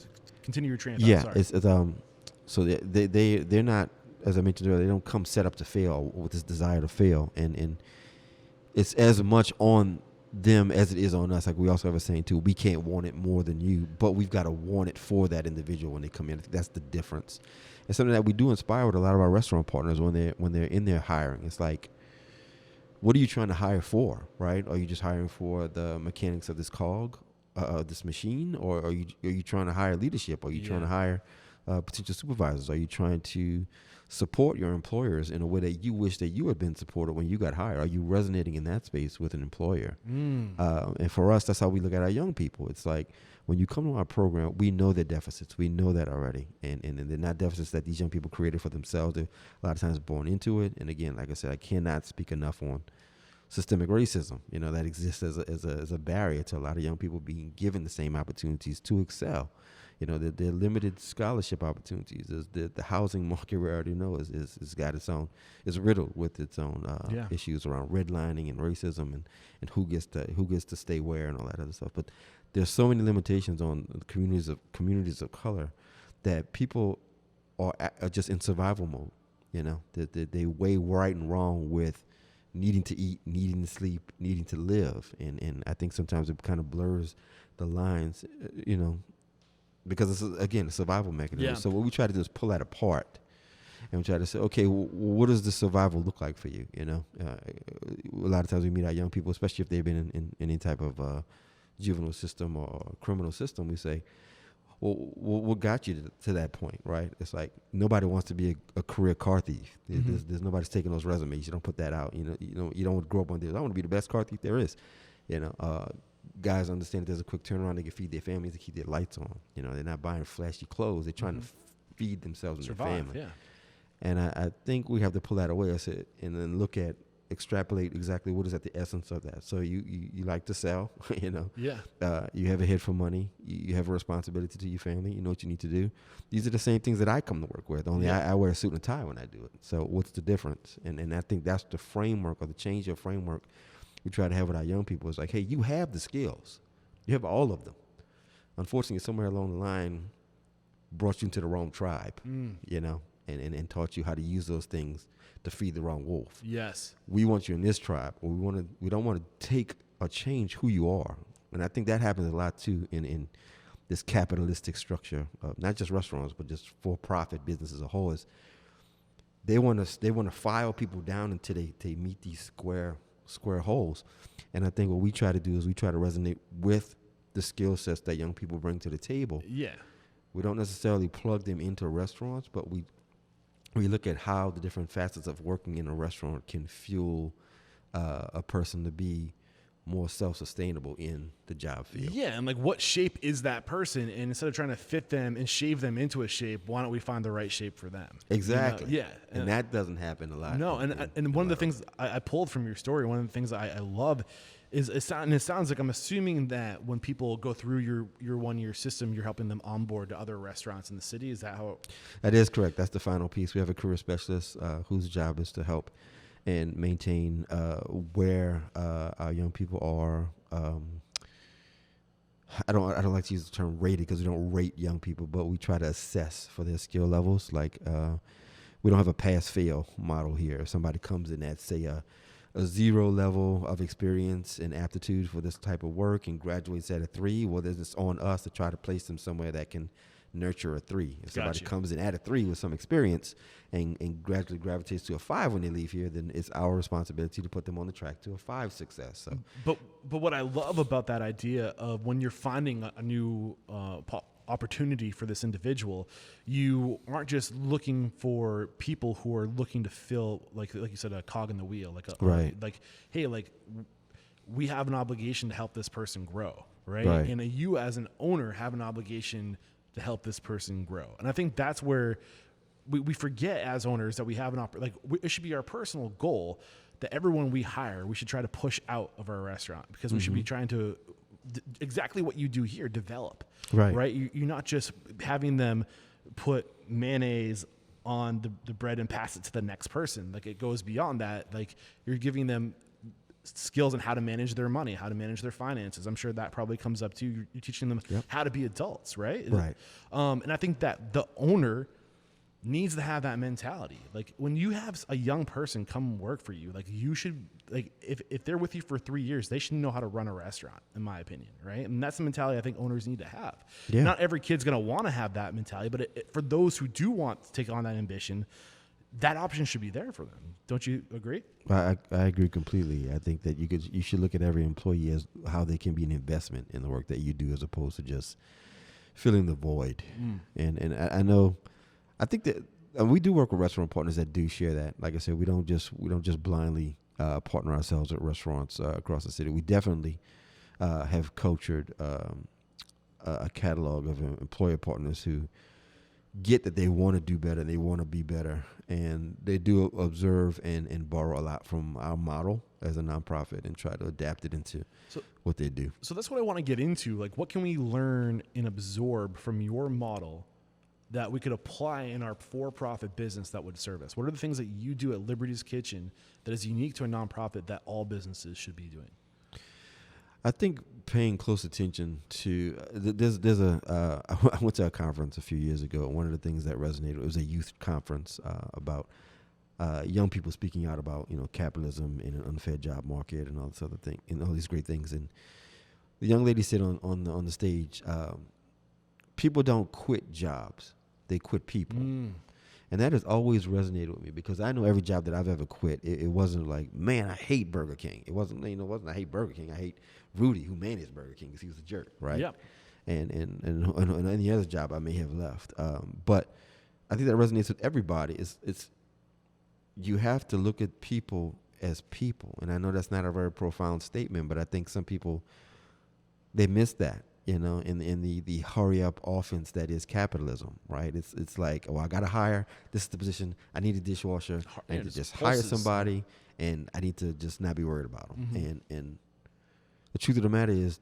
continue your train of thought. Yeah, sorry. So they're not, as I mentioned earlier, they don't come set up to fail with this desire to fail, and it's as much on them as it is on us. Like we also have a saying too, we can't want it more than you, but we've got to want it for that individual when they come in. I think that's the difference. It's something that we do inspire with a lot of our restaurant partners when they're in there hiring. It's like, what are you trying to hire for, right? Are you just hiring for the mechanics of this cog, this machine, or are you trying to hire leadership? Are you trying to hire potential supervisors? Are you trying to support your employers in a way that you wish that you had been supported when you got hired? Are you resonating in that space with an employer? And for us, that's how we look at our young people. It's like, when you come to our program, we know their deficits. We know that already. And they're not deficits that these young people created for themselves. They're a lot of times born into it. And again, like I said, I cannot speak enough on systemic racism, that exists as a barrier to a lot of young people being given the same opportunities to excel. They're limited scholarship opportunities. The housing market, we already know, is got its own, is riddled with its own issues around redlining and racism and who gets to stay where and all that other stuff. But there's so many limitations on communities of color that people are just in survival mode. They weigh right and wrong with needing to eat, needing to sleep, needing to live, and I think sometimes it kind of blurs the lines, because it's again a survival mechanism. Yeah. So what we try to do is pull that apart, and we try to say, okay, what does the survival look like for you? A lot of times we meet our young people, especially if they've been in any type of juvenile system or criminal system. We say, well, what got you to that point, right? It's like nobody wants to be a career car thief. There's nobody's taking those resumes. You don't put that out. You don't grow up on this. I want to be the best car thief there is. Guys understand that there's a quick turnaround. They can feed their families, they keep their lights on. They're not buying flashy clothes. They're trying to feed themselves and their family. Yeah. And I think we have to pull that away and then extrapolate exactly what is at the essence of that. So you like to sell, you have a head for money, you have a responsibility to your family, you know what you need to do. These are the same things that I come to work with, only I wear a suit and a tie when I do it. So what's the difference? And I think that's the framework, or the change of framework we try to have with our young people. Is like, hey, you have the skills, you have all of them. Unfortunately, somewhere along the line brought you into the wrong tribe, and taught you how to use those things to feed the wrong wolf. Yes. We want you in this tribe, or we don't want to take or change who you are. And I think that happens a lot too in this capitalistic structure of not just restaurants, but just for-profit business as a whole. Is they want to file people down until they meet these square holes. And I think what we try to do is we try to resonate with the skill sets that young people bring to the table. Yeah. We don't necessarily plug them into restaurants, but we look at how the different facets of working in a restaurant can fuel a person to be more self-sustainable in the job field. Yeah, and like what shape is that person? And instead of trying to fit them and shave them into a shape, why don't we find the right shape for them? Exactly. Yeah. And that doesn't happen a lot. No, and one of the things I pulled from your story, one of the things I love is it sounds like, I'm assuming that when people go through your 1 year system, you're helping them onboard to other restaurants in the city. Is that how? That is correct. That's the final piece. We have a career specialist whose job is to help and maintain where our young people are. I don't like to use the term rated, because we don't rate young people, but we try to assess for their skill levels. Like we don't have a pass-fail model here. If somebody comes in at, say, a 0 level of experience and aptitude for this type of work and graduates at a 3, well, then it's on us to try to place them somewhere that can nurture a 3. If somebody comes in at a 3 with some experience and gradually gravitates to a 5 when they leave here, then it's our responsibility to put them on the track to a 5 success. So, but what I love about that idea of when you're finding a new opportunity for this individual, you aren't just looking for people who are looking to fill, like you said, a cog in the wheel, hey, we have an obligation to help this person grow, right? And you as an owner have an obligation to help this person grow. And I think that's where we forget as owners that we have it should be our personal goal that everyone we hire, we should try to push out of our restaurant, because we should be trying to exactly what you do here, develop, right? You're not just having them put mayonnaise on the bread and pass it to the next person. Like, it goes beyond that. Like, you're giving them skills on how to manage their money, how to manage their finances. I'm sure that probably comes up too. You're teaching them how to be adults, right? Right. And I think that the owner needs to have that mentality. Like when you have a young person come work for you, like you should, like if they're with you for 3 years, they should know how to run a restaurant, in my opinion, right? And that's the mentality I think owners need to have. Yeah. Not every kid's going to want to have that mentality, but for those who do want to take on that ambition, that option should be there for them. Don't you agree? I agree completely. I think that you should look at every employee as how they can be an investment in the work that you do, as opposed to just filling the void. And I know, I think that we do work with restaurant partners that do share that. Like I said, we don't just blindly partner ourselves with restaurants across the city. We definitely have cultured a catalog of employer partners who get that they want to do better, they want to be better, and they do observe and borrow a lot from our model as a nonprofit and try to adapt it into what they do. So that's what I want to get into. Like, what can we learn and absorb from your model that we could apply in our for-profit business that would serve us? What are the things that you do at Liberty's Kitchen that is unique to a nonprofit that all businesses should be doing? I think paying close attention to there's a I went to a conference a few years ago, and one of the things that resonated, it was a youth conference about young people speaking out about capitalism in an unfair job market and all this other thing and all these great things. And the young lady said on the stage, people don't quit jobs, they quit people. And that has always resonated with me, because I know every job that I've ever quit, it wasn't like, man, I hate Burger King. It wasn't I hate Burger King. I hate Rudy, who managed Burger King, because he was a jerk, right? Yeah. And any other job I may have left. But I think that resonates with everybody. It's you have to look at people as people. And I know that's not a very profound statement, but I think some people, they miss that. In the hurry up offense that is capitalism, right? It's like, I got to hire. This is the position. I need a dishwasher. I need to just hire somebody, and I need to just not be worried about them. And the truth of the matter is,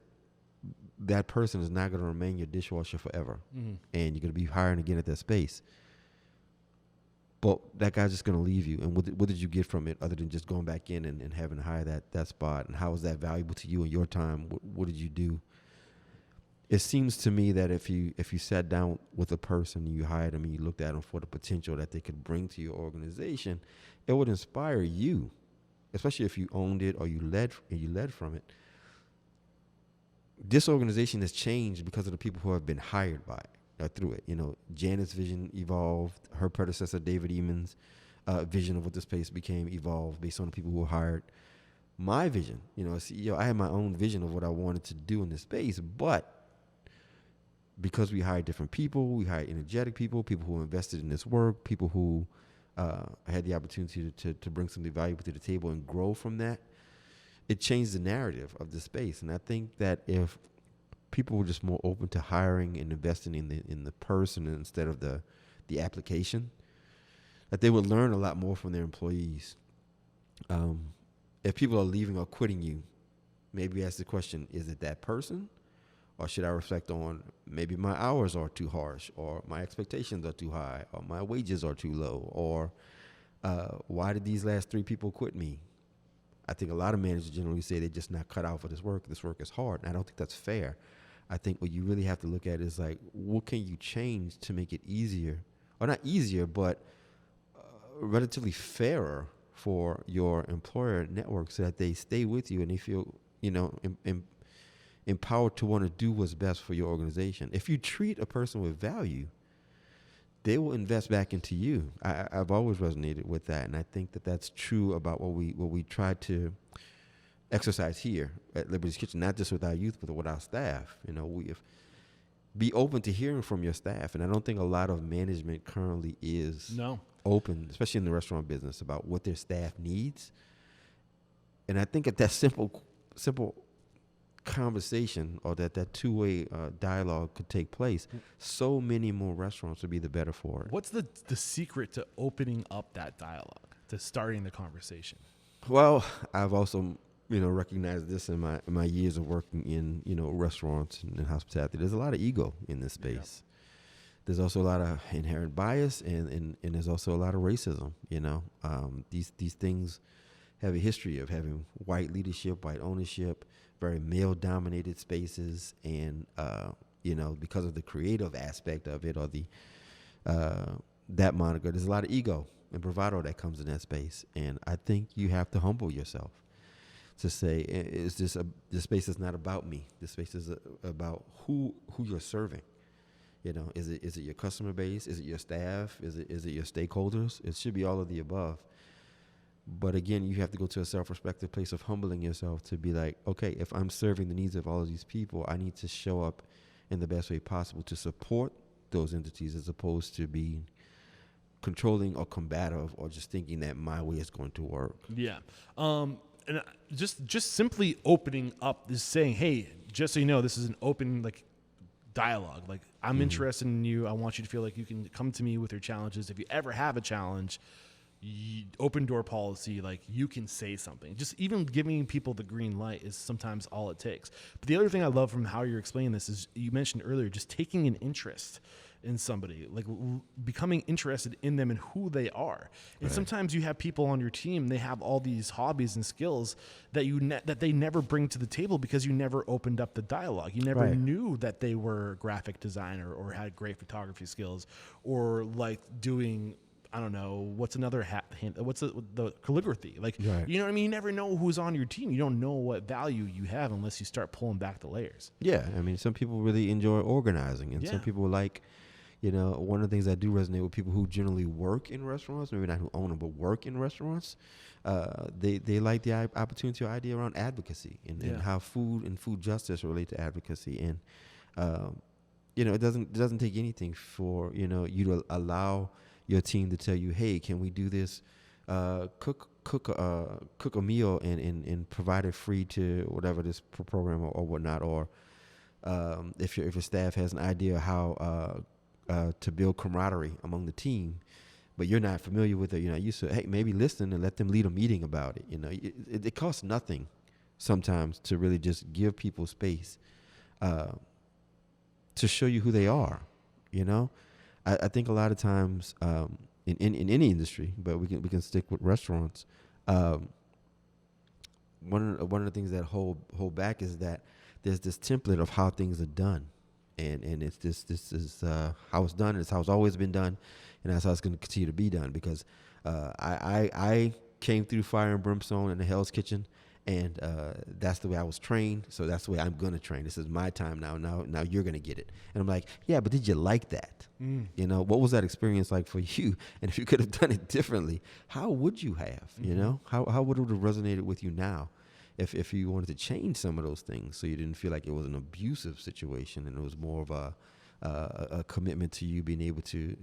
that person is not going to remain your dishwasher forever, and you're going to be hiring again at that space. But that guy's just going to leave you. And what did you get from it other than just going back in and having to hire that spot? And how was that valuable to you in your time? What did you do? It seems to me that if you sat down with a person, you hired them, and you looked at them for the potential that they could bring to your organization, it would inspire you, especially if you owned it or you led from it. This organization has changed because of the people who have been hired by it, through it. Janet's vision evolved. Her predecessor, David Eamon's vision of what this place became evolved based on the people who were hired. My vision, as CEO, I had my own vision of what I wanted to do in this space, but because we hired different people, we hired energetic people who invested in this work, people who had the opportunity to bring something valuable to the table and grow from that, it changed the narrative of the space. And I think that if people were just more open to hiring and investing in the person instead of the application, that they would learn a lot more from their employees. If people are leaving or quitting you, maybe ask the question, is it that person? Or should I reflect on, maybe my hours are too harsh, or my expectations are too high, or my wages are too low, or why did these last 3 people quit me? I think a lot of managers generally say they're just not cut out for this work. This work is hard, and I don't think that's fair. I think what you really have to look at is like, what can you change to make it easier, or not easier, but relatively fairer for your employer network, so that they stay with you and they feel, empowered to want to do what's best for your organization. If you treat a person with value, they will invest back into you. I've always resonated with that, and I think that that's true about what we try to exercise here at Liberty's Kitchen, not just with our youth, but with our staff. Be open to hearing from your staff, and I don't think a lot of management currently is open, especially in the restaurant business, about what their staff needs. And I think that simple conversation, or that two-way dialogue could take place, so many more restaurants would be the better for it. What's the secret to opening up that dialogue, to starting the conversation? Well, I've also recognized this in my years of working in restaurants and hospitality. There's a lot of ego in this space. Yeah. There's also a lot of inherent bias, and there's also a lot of racism. These things have a history of having white leadership, white ownership, very male-dominated spaces, and because of the creative aspect of it, or the that moniker. There's a lot of ego and bravado that comes in that space, and I think you have to humble yourself to say, "Is this this space is not about me? This space is about who you're serving." Is it your customer base? Is it your staff? Is it your stakeholders? It should be all of the above. But again, you have to go to a self-reflective place of humbling yourself to be like, okay, if I'm serving the needs of all of these people, I need to show up in the best way possible to support those entities, as opposed to being controlling or combative or just thinking that my way is going to work. Yeah. And just simply opening up, is saying, hey, just so you know, this is an open dialogue. I'm interested in you. I want you to feel like you can come to me with your challenges. If you ever have a challenge, open door policy, you can say something. Just even giving people the green light is sometimes all it takes. But the other thing I love from how you're explaining this is, you mentioned earlier, just taking an interest in somebody, becoming interested in them and who they are. And sometimes you have people on your team, they have all these hobbies and skills that that they never bring to the table because you never opened up the dialogue. You never knew that they were a graphic designer or had great photography skills, or doing, I don't know, what's another what's the calligraphy? You know what I mean? You never know who's on your team. You don't know what value you have unless you start pulling back the layers. Yeah. I mean, some people really enjoy organizing, and some people one of the things that do resonate with people who generally work in restaurants, maybe not who own them, but work in restaurants, they like the opportunity or idea around advocacy and how food and food justice relate to advocacy. And, it doesn't take anything for, you to allow your team to tell you, hey, can we do this? Cook a meal and provide it free to whatever this program or whatnot. Or if your staff has an idea how to build camaraderie among the team, but you're not familiar with it, you're not used to it, hey, maybe listen and let them lead a meeting about it. It costs nothing sometimes to really just give people space to show you who they are. I think a lot of times in any industry, but we can stick with restaurants. One of the things that hold back is that there's this template of how things are done, and it's this is how it's done. It's how it's always been done, and that's how it's going to continue to be done. Because I came through fire and brimstone in the Hell's Kitchen. And that's the way I was trained, so that's the way I'm going to train. This is my time now. Now you're going to get it. And I'm like, yeah, but did you like that? What was that experience like for you? And if you could have done it differently, how would you have? How would it have resonated with you now if you wanted to change some of those things, so you didn't feel like it was an abusive situation and it was more of a commitment to you being able to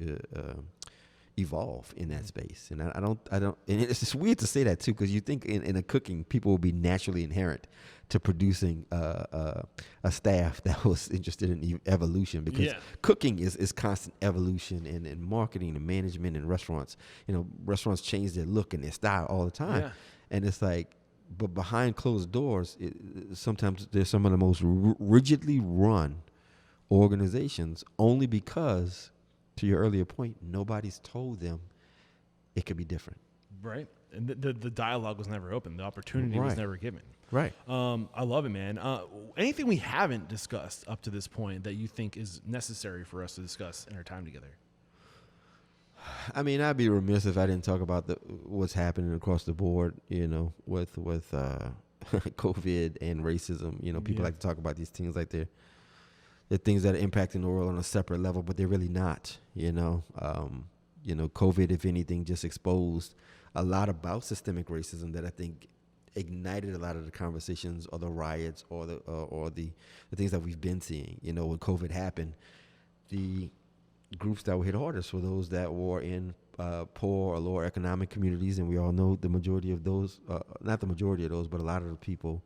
evolve in that space. And I don't, and it's just weird to say that too, because you think in a cooking, people will be naturally inherent to producing a staff that was interested in evolution, because cooking is constant evolution, and marketing and management and restaurants, restaurants change their look and their style all the time. And it's but behind closed doors, sometimes there's some of the most rigidly run organizations, only because, to your earlier point, nobody's told them it could be different. Right. And the dialogue was never open. The opportunity was never given. Right. I love it, man. Anything we haven't discussed up to this point that you think is necessary for us to discuss in our time together? I mean, I'd be remiss if I didn't talk about what's happening across the board, with COVID and racism. People like to talk about these things like they're things that are impacting the world on a separate level, but they're really not. COVID, if anything, just exposed a lot about systemic racism that I think ignited a lot of the conversations or the riots or the things that we've been seeing. When COVID happened, the groups that were hit hardest were those that were in poor or lower economic communities, and we all know the majority of those, not the majority of those, but a lot of the people,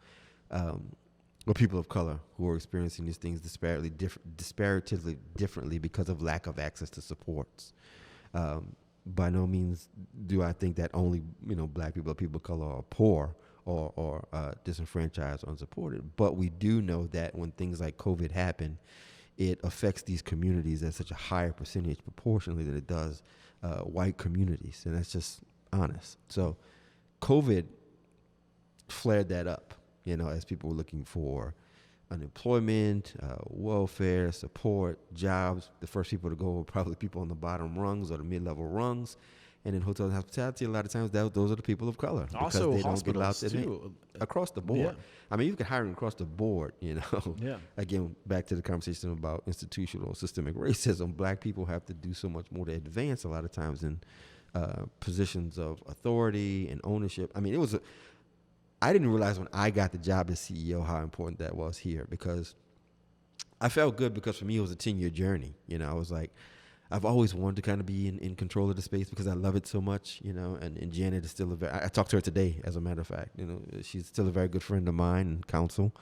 or people of color who are experiencing these things disparatively differently because of lack of access to supports. By no means do I think that only black people or people of color are poor or disenfranchised or unsupported, but we do know that when things like COVID happen, it affects these communities at such a higher percentage proportionally than it does white communities, and that's just honest. So COVID flared that up, as people were looking for unemployment, welfare, support, jobs. The first people to go are probably people on the bottom rungs or the mid-level rungs. And in hotel and hospitality, a lot of times those are the people of color. Also, because they hospitals don't get allowed too. Across the board. Yeah. I mean, you can hire across the board, you know. Yeah. Again, back to the conversation about institutional systemic racism. Black people have to do so much more to advance a lot of times in positions of authority and ownership. I mean, I didn't realize when I got the job as CEO how important that was here, because I felt good, because for me it was a 10-year journey. You know, I was like, I've always wanted to kind of be in control of the space because I love it so much, you know, and Janet is still I talked to her today, as a matter of fact. You know, she's still a very good friend of mine and counsel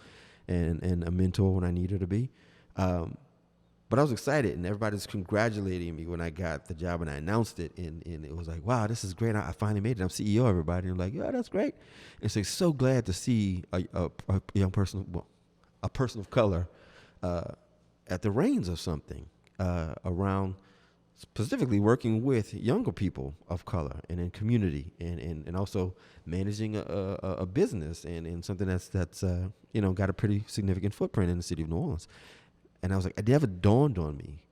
and a mentor when I need her to be. But I was excited, and everybody's congratulating me when I got the job and I announced it. And it was like, wow, this is great. I finally made it. I'm CEO, everybody. And I'm like, yeah, that's great. And so glad to see a young person, a person of color at the reins of something around specifically working with younger people of color and in community and also managing a business and something that's you know, got a pretty significant footprint in the city of New Orleans. And I was like, it never dawned on me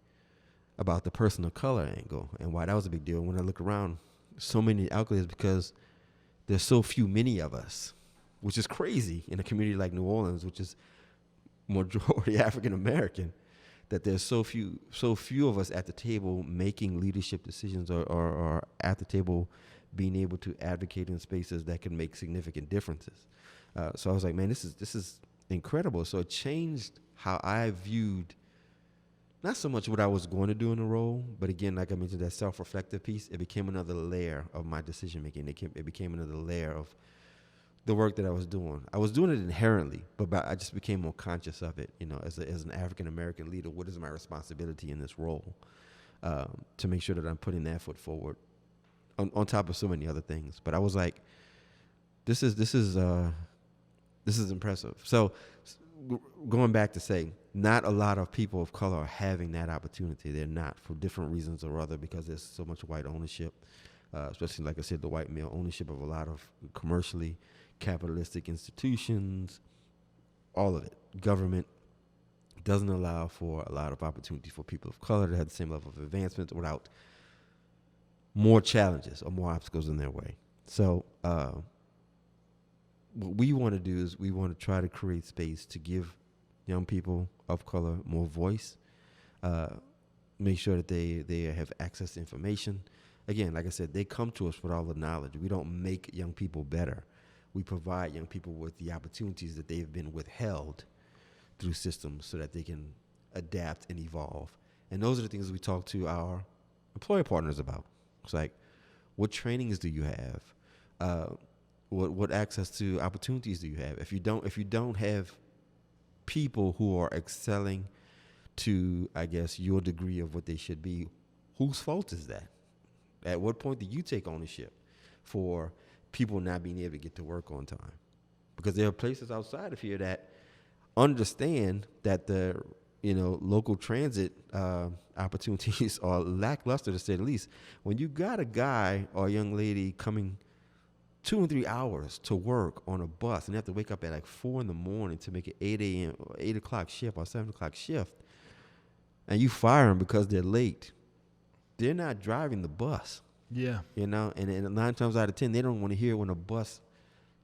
about the person of color angle and why that was a big deal. And when I look around, so many accolades, because there's so many of us, which is crazy in a community like New Orleans, which is majority African American, that there's so few of us at the table making leadership decisions or at the table being able to advocate in spaces that can make significant differences. So I was like, man, this is incredible. So it changed how I viewed not so much what I was going to do in the role, but again, like I mentioned, that self-reflective piece. It became another layer of my decision making. It became another layer of the work that I was doing. I was doing it inherently, but I just became more conscious of it. You know, as an African American leader, what is my responsibility in this role to make sure that I'm putting that foot forward on top of so many other things. But I was like, this is impressive. So going back to say, not a lot of people of color are having that opportunity. They're not, for different reasons or other, because there's so much white ownership, especially, like I said, the white male ownership of a lot of commercially capitalistic institutions, all of it. Government doesn't allow for a lot of opportunity for people of color to have the same level of advancement without more challenges or more obstacles in their way. So what we want to do is we want to try to create space to give young people of color more voice, make sure that they have access to information. Again, like I said, they come to us with all the knowledge. We don't make young people better. We provide young people with the opportunities that they've been withheld through systems so that they can adapt and evolve. And those are the things we talk to our employer partners about. It's like, what trainings do you have? What access to opportunities do you have? If you don't have people who are excelling to, I guess, your degree of what they should be, whose fault is that? At what point do you take ownership for people not being able to get to work on time? Because there are places outside of here that understand that the local transit opportunities are lackluster, to say the least. When you got a guy or a young lady coming 2 and 3 hours to work on a bus and they have to wake up at like 4 a.m. to make an 8 a.m. or 8 o'clock shift or 7 o'clock shift, and you fire them because they're late, they're not driving the bus. Yeah. And 9 times out of 10, they don't want to hear when a bus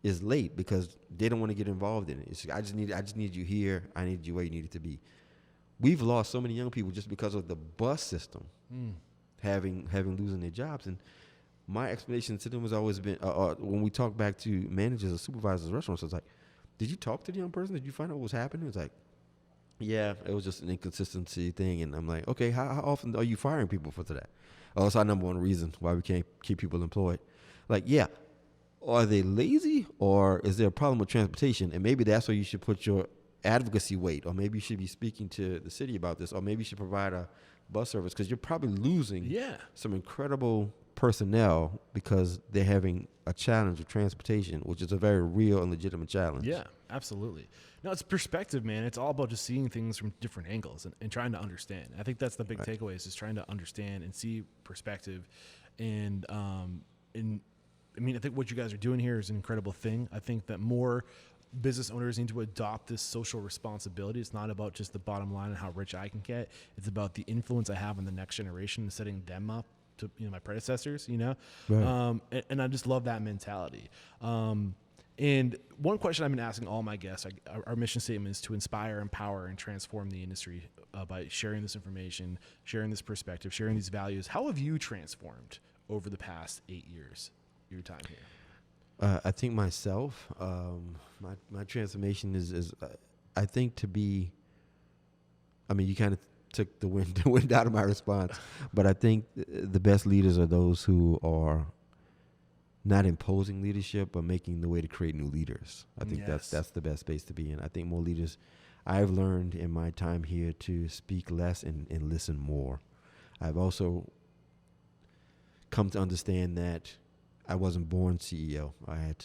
is late because they don't want to get involved in it. It's, I just need you here. I need you where you need it to be. We've lost so many young people just because of the bus system having losing their jobs. And my explanation to them has always been, when we talk back to managers or supervisors of restaurants, it's like, did you talk to the young person? Did you find out what was happening? It's like, yeah, it was just an inconsistency thing. And I'm like, okay, how often are you firing people for that? Oh, it's our number one reason why we can't keep people employed. Like, yeah, are they lazy or is there a problem with transportation? And maybe that's where you should put your advocacy weight, or maybe you should be speaking to the city about this, or maybe you should provide a bus service, because you're probably losing some incredible personnel because they're having a challenge with transportation, which is a very real and legitimate challenge. Yeah, absolutely. No, it's perspective, man. It's all about just seeing things from different angles and trying to understand. I think that's the big takeaway, is just trying to understand and see perspective. And I mean, I think what you guys are doing here is an incredible thing. I think that more business owners need to adopt this social responsibility. It's not about just the bottom line and how rich I can get. It's about the influence I have on the next generation and setting them up to, my predecessors, Right. and I just love that mentality. And one question I've been asking all my guests, our mission statement is to inspire, empower, and transform the industry by sharing this information, sharing this perspective, sharing these values. How have you transformed over the past 8 years, your time here? I think myself, my transformation is I think to be. I mean, you kind of took the wind out of my response, but I think the best leaders are those who are not imposing leadership, but making the way to create new leaders. I think that's the best space to be in. I think more leaders. I've learned in my time here to speak less and listen more. I've also come to understand that I wasn't born CEO. I had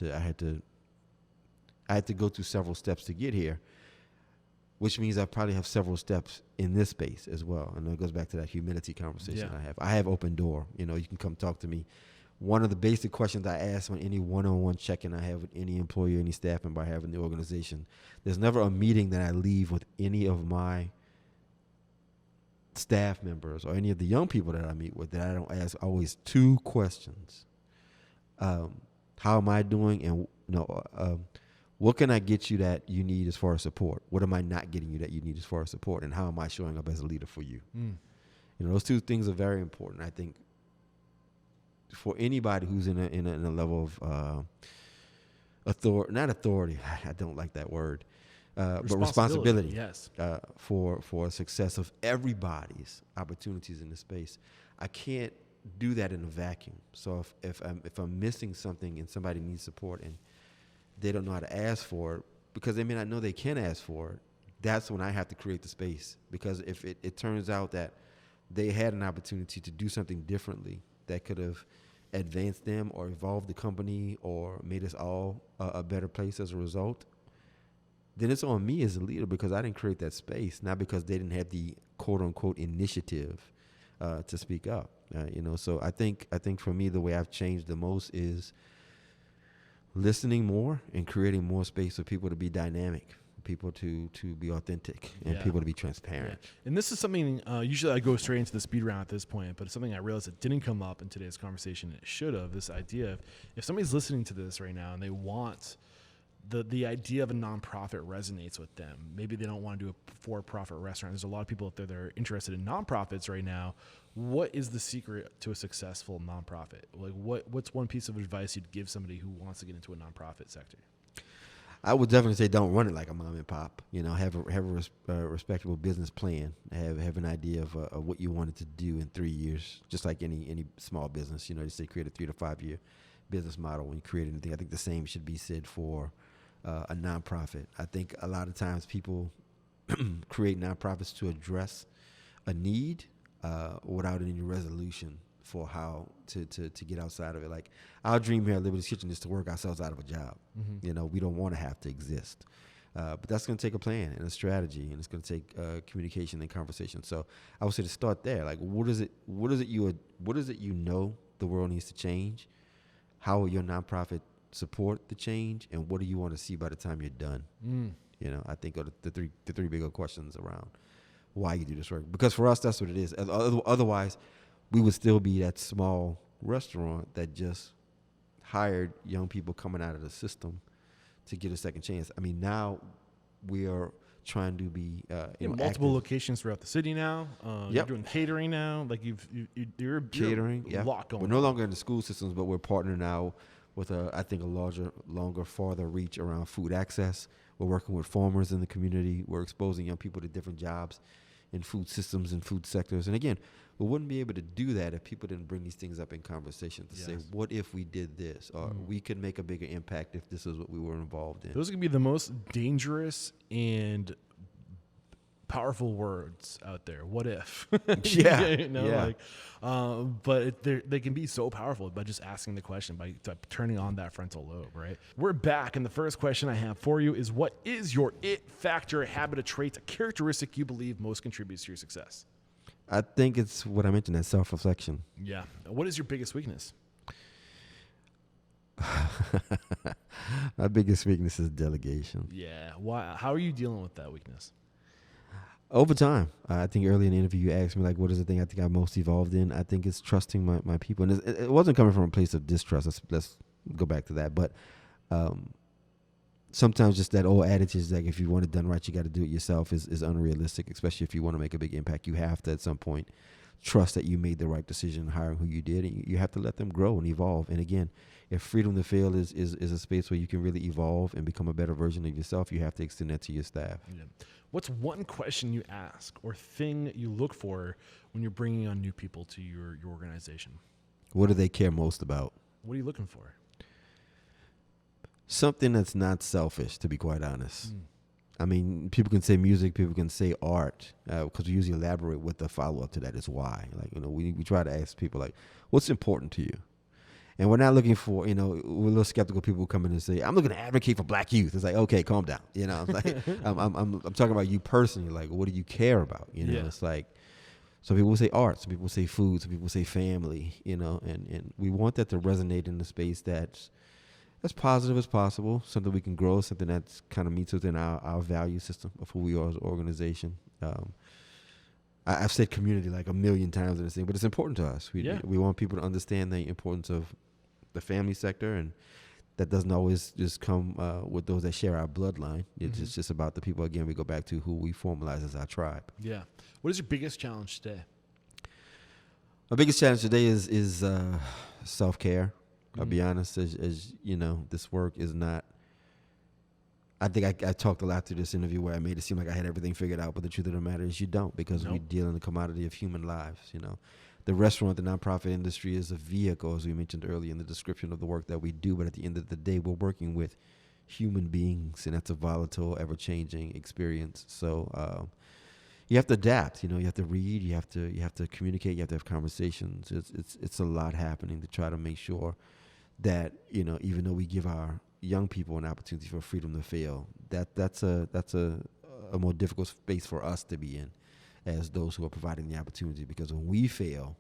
to go through several steps to get here, which means I probably have several steps in this space as well. And it goes back to that humility conversation I have. I have open door. You can come talk to me. One of the basic questions I ask on any one-on-one check-in I have with any employee, any staff member I have in the organization, there's never a meeting that I leave with any of my staff members or any of the young people that I meet with that I don't ask always two questions. How am I doing? And what can I get you that you need as far as support? What am I not getting you that you need as far as support? And how am I showing up as a leader for you? Those two things are very important. I think for anybody who's in a level of not authority. I don't like that word. But responsibility. Yes. For success of everybody's opportunities in this space. I can't do that in a vacuum. So if I'm missing something and somebody needs support and they don't know how to ask for it because they may not know they can ask for it, that's when I have to create the space. Because if it turns out that they had an opportunity to do something differently that could have advanced them or evolved the company or made us all a better place as a result, then it's on me as a leader because I didn't create that space, not because they didn't have the quote-unquote initiative to speak up. So I think for me, the way I've changed the most is listening more and creating more space for people to be dynamic, people to be authentic, and people to be transparent. Yeah. And this is something, usually I go straight into the speed round at this point, but it's something I realized that didn't come up in today's conversation. It should have, this idea of if somebody's listening to this right now and they want the idea of a nonprofit resonates with them. Maybe they don't want to do a for-profit restaurant. There's a lot of people out there that are interested in nonprofits right now. What is the secret to a successful nonprofit? Like, what's one piece of advice you'd give somebody who wants to get into a nonprofit sector? I would definitely say don't run it like a mom and pop. Have a respectable business plan. Have an idea of what you wanted to do in 3 years, just like any small business. They say create a 3 to 5 year business model when you create anything. I think the same should be said for a nonprofit. I think a lot of times people create nonprofits to address a need without any resolution for how to get outside of it. Like our dream here at Liberty's Kitchen is to work ourselves out of a job. Mm-hmm. We don't want to have to exist. But that's going to take a plan and a strategy, and it's going to take communication and conversation. So I would say to start there. Like, what is it you know the world needs to change? How will your nonprofit support the change, and what do you want to see by the time you're done? I think are the three bigger questions around why you do this work. Because for us, that's what it is. Otherwise, we would still be that small restaurant that just hired young people coming out of the system to get a second chance. I mean, now we are trying to be multiple active. Locations throughout the city now. You're doing catering now. Like you're catering. A lot going. We're no longer in the school systems, but we're partnering now with I think a longer, farther reach around food access. We're working with farmers in the community. We're exposing young people to different jobs in food systems and food sectors. And again, we wouldn't be able to do that if people didn't bring these things up in conversation to say, what if we did this? Or we could make a bigger impact if this is what we were involved in. Those are going to be the most dangerous and powerful words out there. What if? But they can be so powerful by just asking the question, by turning on that frontal lobe, right? We're back, and the first question I have for you is, what is your it factor, a habit, a trait, a characteristic you believe most contributes to your success? I think it's what I mentioned, that self-reflection. Yeah. What is your biggest weakness? My biggest weakness is delegation. Yeah. Why? How are you dealing with that weakness? Over time, I think early in the interview, you asked me, like, what is the thing I think I'm most evolved in? I think it's trusting my people. And it wasn't coming from a place of distrust. Let's go back to that. But sometimes just that old adage is like, if you want it done right, you got to do it yourself is unrealistic, especially if you want to make a big impact. You have to, at some point, trust that you made the right decision hiring who you did. And you have to let them grow and evolve. And again, if freedom to fail is a space where you can really evolve and become a better version of yourself, you have to extend that to your staff. Yeah. What's one question you ask or thing you look for when you're bringing on new people to your organization? What do they care most about? What are you looking for? Something that's not selfish, to be quite honest. I mean, people can say music, people can say art, because we usually elaborate with the follow-up to that is why. Like, we try to ask people, like, what's important to you? And we're not looking for, we're a little skeptical people who come in and say, I'm looking to advocate for black youth. It's like, okay, calm down. I'm like, I'm talking about you personally. Like, what do you care about? It's like, some people say art, some people say food, some people say family, and we want that to resonate in the space that's as positive as possible, something we can grow, something that's kind of meets within our value system of who we are as an organization. I've said community like a million times in this thing, but it's important to us. We want people to understand the importance of the family sector, and that doesn't always just come with those that share our bloodline. It's just about the people, again, we go back to who we formalize as our tribe. Yeah. What is your biggest challenge today? My biggest challenge today is self-care. I'll be honest, as this work is not, I think I talked a lot through this interview where I made it seem like I had everything figured out, but the truth of the matter is you don't, because we deal in the commodity of human lives. The restaurant, the nonprofit industry is a vehicle, as we mentioned earlier in the description of the work that we do, but at the end of the day, we're working with human beings, and that's a volatile, ever-changing experience. So you have to adapt. You have to read, you have to communicate, you have to have conversations. It's a lot happening to try to make sure that even though we give our young people an opportunity for freedom to fail, that's a more difficult space for us to be in as those who are providing the opportunity, because when we fail,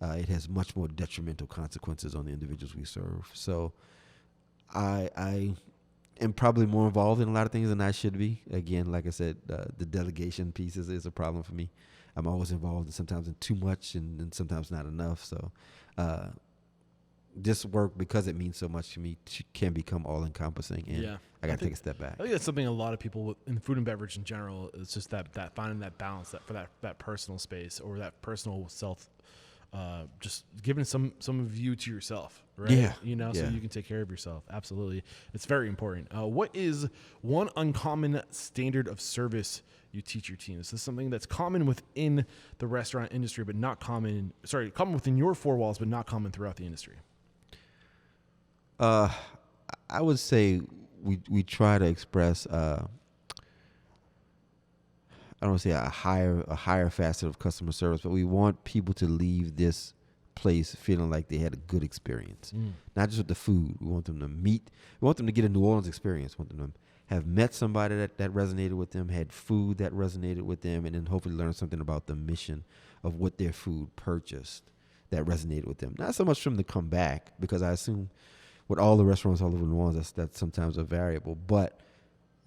it has much more detrimental consequences on the individuals we serve. So I am probably more involved in a lot of things than I should be. Again, like I said, the delegation piece is a problem for me. I'm always involved, and sometimes in too much and sometimes not enough. So this work, because it means so much to me, can become all-encompassing, and I got to take a step back. I think that's something a lot of people in food and beverage in general, it's just that finding that balance, that for that personal space or that personal self, just giving some of you to yourself, right? So you can take care of yourself. Absolutely. It's very important. What is one uncommon standard of service you teach your team? This is something that's common within the restaurant industry, but not common within your four walls, but not common throughout the industry. I would say we try to express I don't want to say a higher facet of customer service, but we want people to leave this place feeling like they had a good experience, not just with the food. We want them to get a New Orleans experience. We want them to have met somebody that resonated with them, had food that resonated with them, and then hopefully learn something about the mission of what their food purchased that resonated with them. Not so much for them to come back, because I assume with all the restaurants all over New Orleans, that's sometimes a variable. But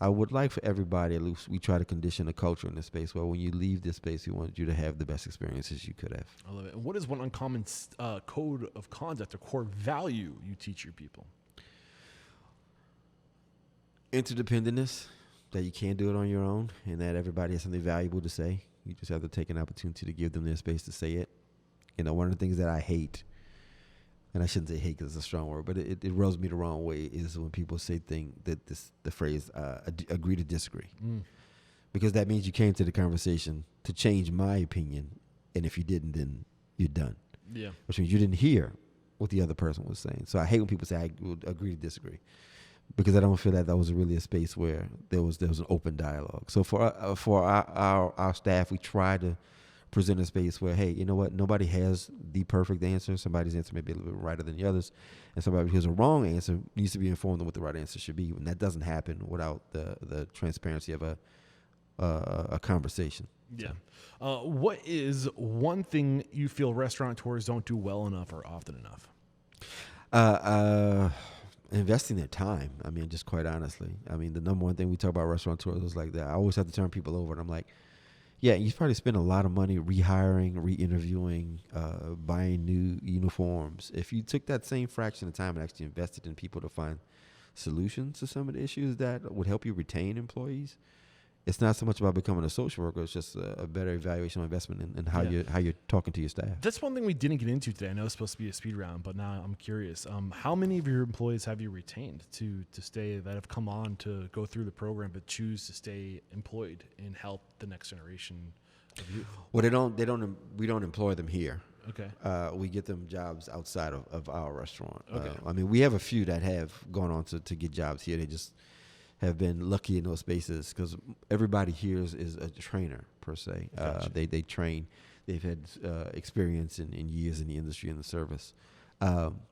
I would like for everybody, at least we try to condition a culture in this space where when you leave this space, we want you to have the best experiences you could have. I love it. And what is one uncommon code of conduct or core value you teach your people? Interdependence, that you can't do it on your own, and that everybody has something valuable to say. You just have to take an opportunity to give them their space to say it. One of the things that I hate, and I shouldn't say hate because it's a strong word, but it rubs me the wrong way, is when people say the phrase agree to disagree. Because that means you came to the conversation to change my opinion, and if you didn't, then you're done. Yeah. Which means you didn't hear what the other person was saying. So I hate when people say I would agree to disagree, because I don't feel that was really a space where there was an open dialogue. So for our staff, we try to present a space where, hey, you know what? Nobody has the perfect answer. Somebody's answer may be a little bit righter than the others, and somebody who has a wrong answer needs to be informed of what the right answer should be. And that doesn't happen without the transparency of a conversation. Yeah. What is one thing you feel restaurateurs don't do well enough or often enough? investing their time. I mean, just quite honestly. I mean, the number one thing we talk about restaurateurs is like that. I always have to turn people over, and I'm like, yeah, you probably spend a lot of money rehiring, re-interviewing, buying new uniforms. If you took that same fraction of time and actually invested in people to find solutions to some of the issues that would help you retain employees, it's not so much about becoming a social worker. It's just a better evaluation of investment in how you're talking to your staff. That's one thing we didn't get into today. I know it's supposed to be a speed round, but now I'm curious. How many of your employees have you retained to stay, that have come on to go through the program but choose to stay employed and help the next generation of youth? Well, we don't employ them here. Okay. We get them jobs outside of our restaurant. Okay. I mean, we have a few that have gone on to get jobs here. They just have been lucky in those spaces because everybody here is a trainer per se. Gotcha. They train. They've had experience in years in the industry and the service.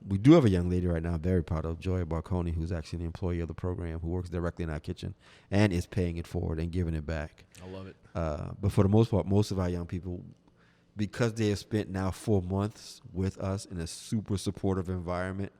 We do have a young lady right now I'm very proud of, Joy Barconi, who's actually an employee of the program, who works directly in our kitchen and is paying it forward and giving it back. I love it. But for the most part, most of our young people, because they have spent now 4 months with us in a super supportive environment,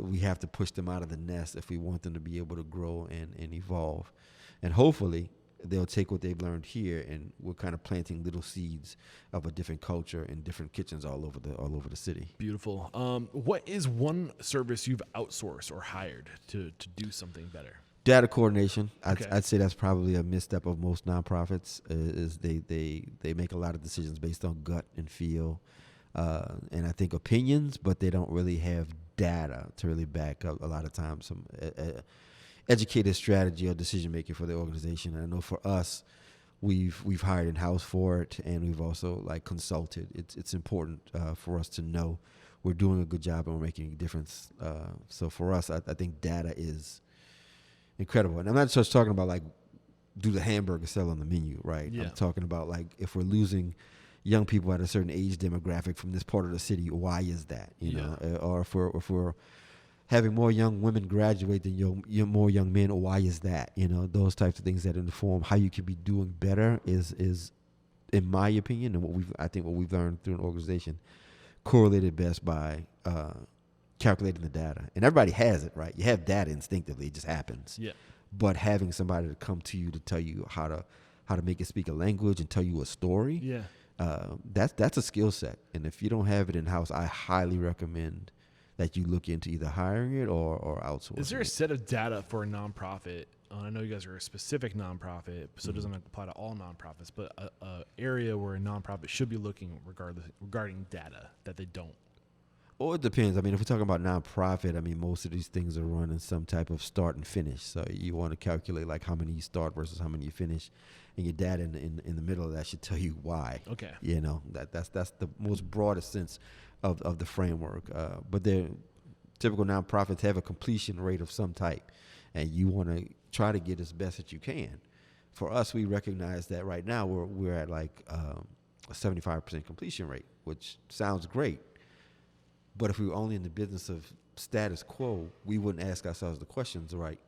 we have to push them out of the nest if we want them to be able to grow and evolve. And hopefully they'll take what they've learned here, and we're kind of planting little seeds of a different culture in different kitchens all over the city. Beautiful. What is one service you've outsourced or hired to do something better? Data coordination. Okay. I'd say that's probably a misstep of most nonprofits. Is they make a lot of decisions based on gut and feel, and I think opinions, but they don't really have data to really back up a lot of times some educated strategy or decision making for the organization. And I know for us, we've hired in-house for it, and we've also like consulted. It's important for us to know we're doing a good job and we're making a difference. So for us, I think data is incredible. And I'm not just talking about like do the hamburger sell on the menu, right? Yeah. I'm talking about like if we're losing young people at a certain age demographic from this part of the city, why is that? You know, or if we're having more young women graduate than more young men, why is that? You know, those types of things that inform how you can be doing better is in my opinion, and what we've learned through an organization, correlated best by calculating the data. And everybody has it, right? You have data instinctively, it just happens. Yeah. But having somebody to come to you to tell you how to make it speak a language and tell you a story, that's a skill set. And if you don't have it in house, I highly recommend that you look into either hiring it or outsourcing. Is there a set of data for a nonprofit? I know you guys are a specific nonprofit, so it doesn't apply to all nonprofits, but a area where a nonprofit should be looking regarding data that they don't. Well, it depends. I mean, if we're talking about nonprofit, I mean, most of these things are run in some type of start and finish. So you want to calculate like how many you start versus how many you finish, and your data in the middle of that should tell you why. Okay. You know, that's the most broadest sense of the framework. But the typical nonprofits have a completion rate of some type, and you want to try to get as best that you can. For us, we recognize that right now we're at like a 75% completion rate, which sounds great. But if we were only in the business of status quo, we wouldn't ask ourselves the questions, right?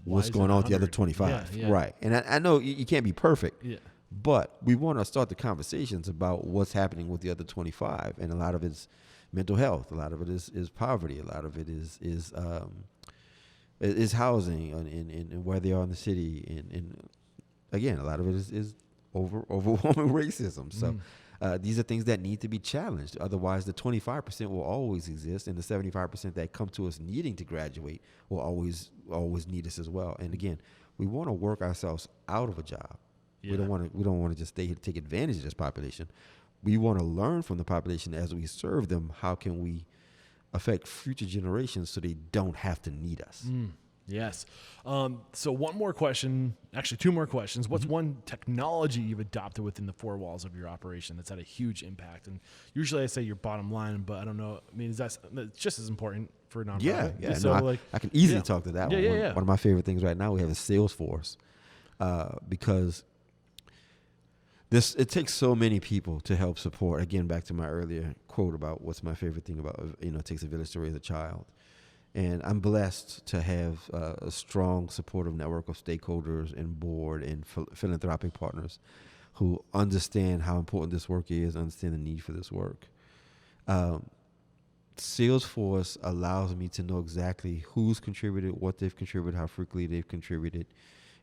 What's going on with the other 25? Yeah. Right. And I know you can't be perfect, but we want to start the conversations about what's happening with the other 25. And a lot of it's mental health. A lot of it is poverty. A lot of it is housing and where they are in the city. And again, a lot of it is overwhelming racism. So these are things that need to be challenged. Otherwise, the 25% will always exist, and the 75% that come to us needing to graduate will always need us as well. And again, we want to work ourselves out of a job. Yeah. We don't want to just stay here to take advantage of this population. We want to learn from the population as we serve them. How can we affect future generations so they don't have to need us? Yes. So one more question, actually two more questions. What's one technology you've adopted within the four walls of your operation that's had a huge impact? And usually I say your bottom line, but I don't know. I mean, that's just as important for a nonprofit. Yeah. So no, I can easily talk to that one. Yeah. One of my favorite things right now we have is Salesforce, because it takes so many people to help support. Again, back to my earlier quote about what's my favorite thing about, it takes a village to raise a child. And I'm blessed to have a strong supportive network of stakeholders and board and philanthropic partners who understand how important this work is, understand the need for this work. Salesforce allows me to know exactly who's contributed, what they've contributed, how frequently they've contributed,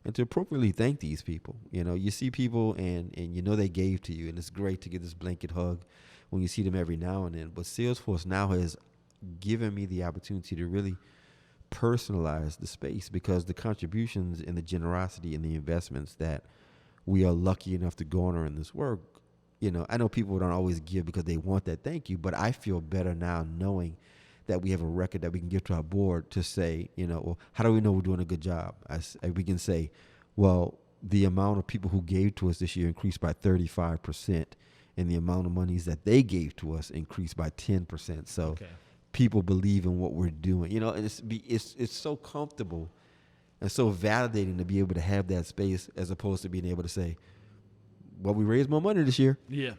and to appropriately thank these people. You see people and they gave to you, and it's great to get this blanket hug when you see them every now and then. But Salesforce now has given me the opportunity to really personalize the space, because the contributions and the generosity and the investments that we are lucky enough to garner in this work, I know people don't always give because they want that thank you, but I feel better now knowing that we have a record that we can give to our board to say, well, how do we know we're doing a good job? We can say, well, the amount of people who gave to us this year increased by 35%, and the amount of monies that they gave to us increased by 10%. So people believe in what we're doing, and it's so comfortable and so validating to be able to have that space, as opposed to being able to say, well, we raised more money this year. Yeah.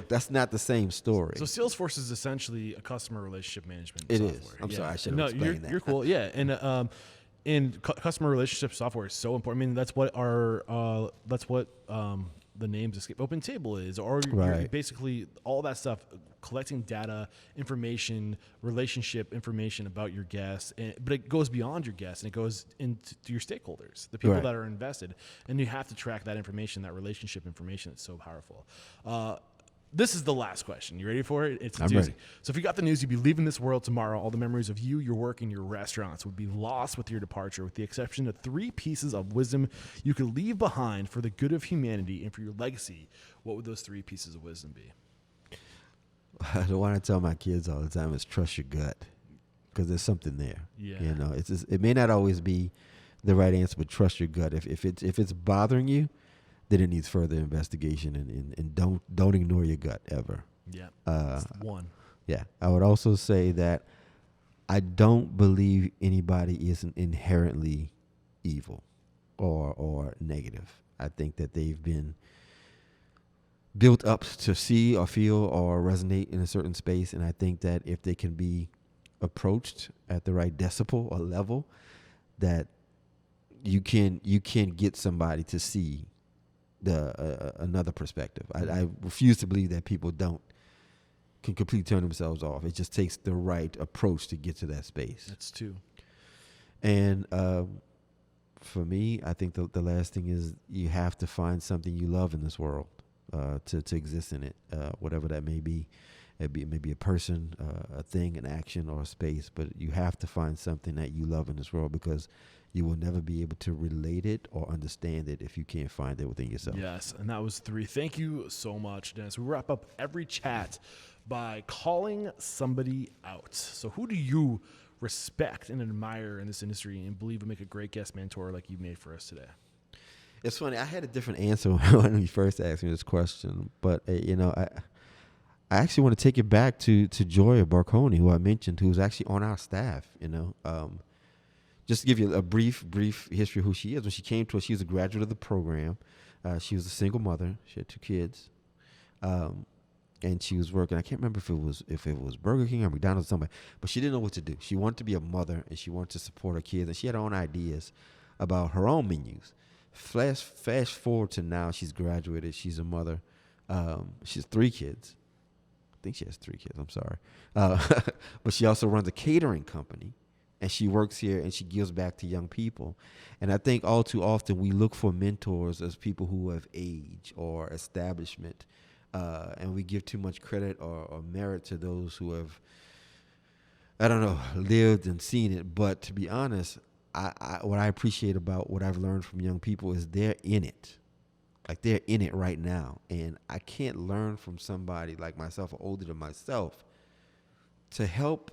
That's not the same story. So Salesforce is essentially a customer relationship management software. It is. I'm sorry, I should have explained that. You're cool. Yeah. And customer relationship software is so important. I mean, that's what the names escape Open Table is, or you're basically all that stuff, collecting data, information, relationship information about your guests, but it goes beyond your guests and it goes into your stakeholders, the people that are invested, and you have to track that information, that relationship information. It's so powerful. This is the last question. You ready for it? It's a doozy. Ready. So if you got the news, you'd be leaving this world tomorrow. All the memories of you, your work, and your restaurants would be lost with your departure, with the exception of 3 pieces of wisdom you could leave behind for the good of humanity and for your legacy. What would those 3 pieces of wisdom be? The one I tell my kids all the time is trust your gut, because there's something there. Yeah. It's just, it may not always be the right answer, but trust your gut. If it's bothering you, then it needs further investigation, and don't ignore your gut ever. Yeah. That's one. Yeah. I would also say that I don't believe anybody is inherently evil or negative. I think that they've been built up to see or feel or resonate in a certain space, and I think that if they can be approached at the right decibel or level, that you can get somebody to see another perspective. I refuse to believe that people can completely turn themselves off. It just takes the right approach to get to that space. That's 2. And for me, I think the last thing is you have to find something you love in this world to exist in it, whatever that may be. It may be a person, a thing, an action, or a space, but you have to find something that you love in this world, because you will never be able to relate it or understand it if you can't find it within yourself. Yes, and that was 3. Thank you so much, Dennis. We wrap up every chat by calling somebody out. So who do you respect and admire in this industry and believe would make a great guest mentor like you made for us today? It's funny. I had a different answer when you first asked me this question, but I actually want to take it back to Joya Barconi, who I mentioned, who's actually on our staff. Just to give you a brief history of who she is. When she came to us, she was a graduate of the program. She was a single mother. She had 2 kids, and she was working. I can't remember if it was Burger King or McDonald's or somebody, but she didn't know what to do. She wanted to be a mother, and she wanted to support her kids, and she had her own ideas about her own menus. Fast forward to now, she's graduated. She's a mother. She has 3 kids. I think she has 3 kids. I'm sorry, but she also runs a catering company. And she works here, and she gives back to young people. And I think all too often we look for mentors as people who have age or establishment, and we give too much credit or merit to those who have, lived and seen it. But to be honest, what I appreciate about what I've learned from young people is they're in it. Like, they're in it right now. And I can't learn from somebody like myself or older than myself to help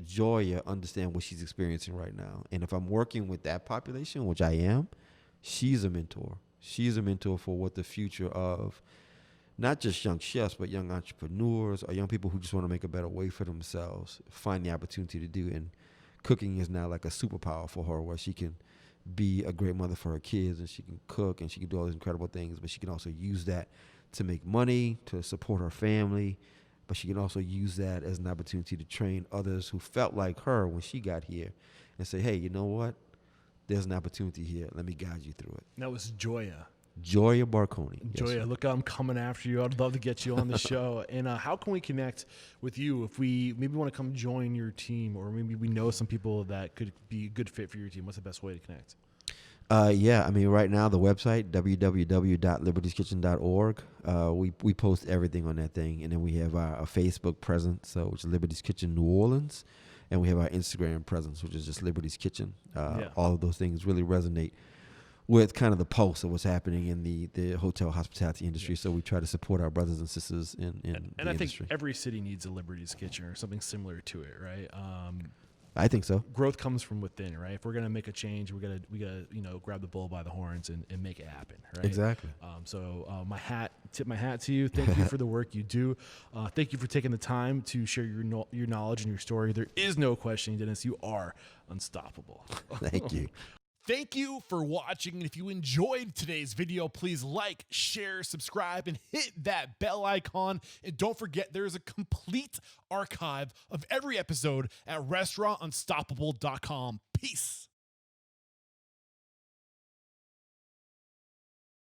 Joya understand what she's experiencing right now. And if I'm working with that population, which I am, she's a mentor. She's a mentor for what the future of not just young chefs, but young entrepreneurs or young people who just want to make a better way for themselves find the opportunity to do. And cooking is now like a superpower for her, where she can be a great mother for her kids, and she can cook, and she can do all these incredible things, but she can also use that to make money, to support her family. But she can also use that as an opportunity to train others who felt like her when she got here and say, hey, you know what? There's an opportunity here. Let me guide you through it. That was Joya. Joya Barconi. Joya, look, I'm coming after you. I'd love to get you on the show. And how can we connect with you if we maybe want to come join your team, or maybe we know some people that could be a good fit for your team? What's the best way to connect? Yeah, I mean, right now the website, www.libertieskitchen.org. We post everything on that thing, and then we have our Facebook presence, which is Liberty's Kitchen New Orleans, and we have our Instagram presence, which is just Liberty's Kitchen. All of those things really resonate with kind of the pulse of what's happening in the hotel hospitality industry. So we try to support our brothers and sisters in the I industry. think every city needs a Liberty's Kitchen or something similar to it, right? I think so. Growth comes from within, right? If we're gonna make a change, we gotta grab the bull by the horns and make it happen, right? Exactly. Tip my hat to you. Thank you for the work you do. Thank you for taking the time to share your knowledge and your story. There is no question, Dennis, you are unstoppable. Thank you. Thank you for watching. And if you enjoyed today's video, please like, share, subscribe, and hit that bell icon. And don't forget, there is a complete archive of every episode at restaurantunstoppable.com. Peace.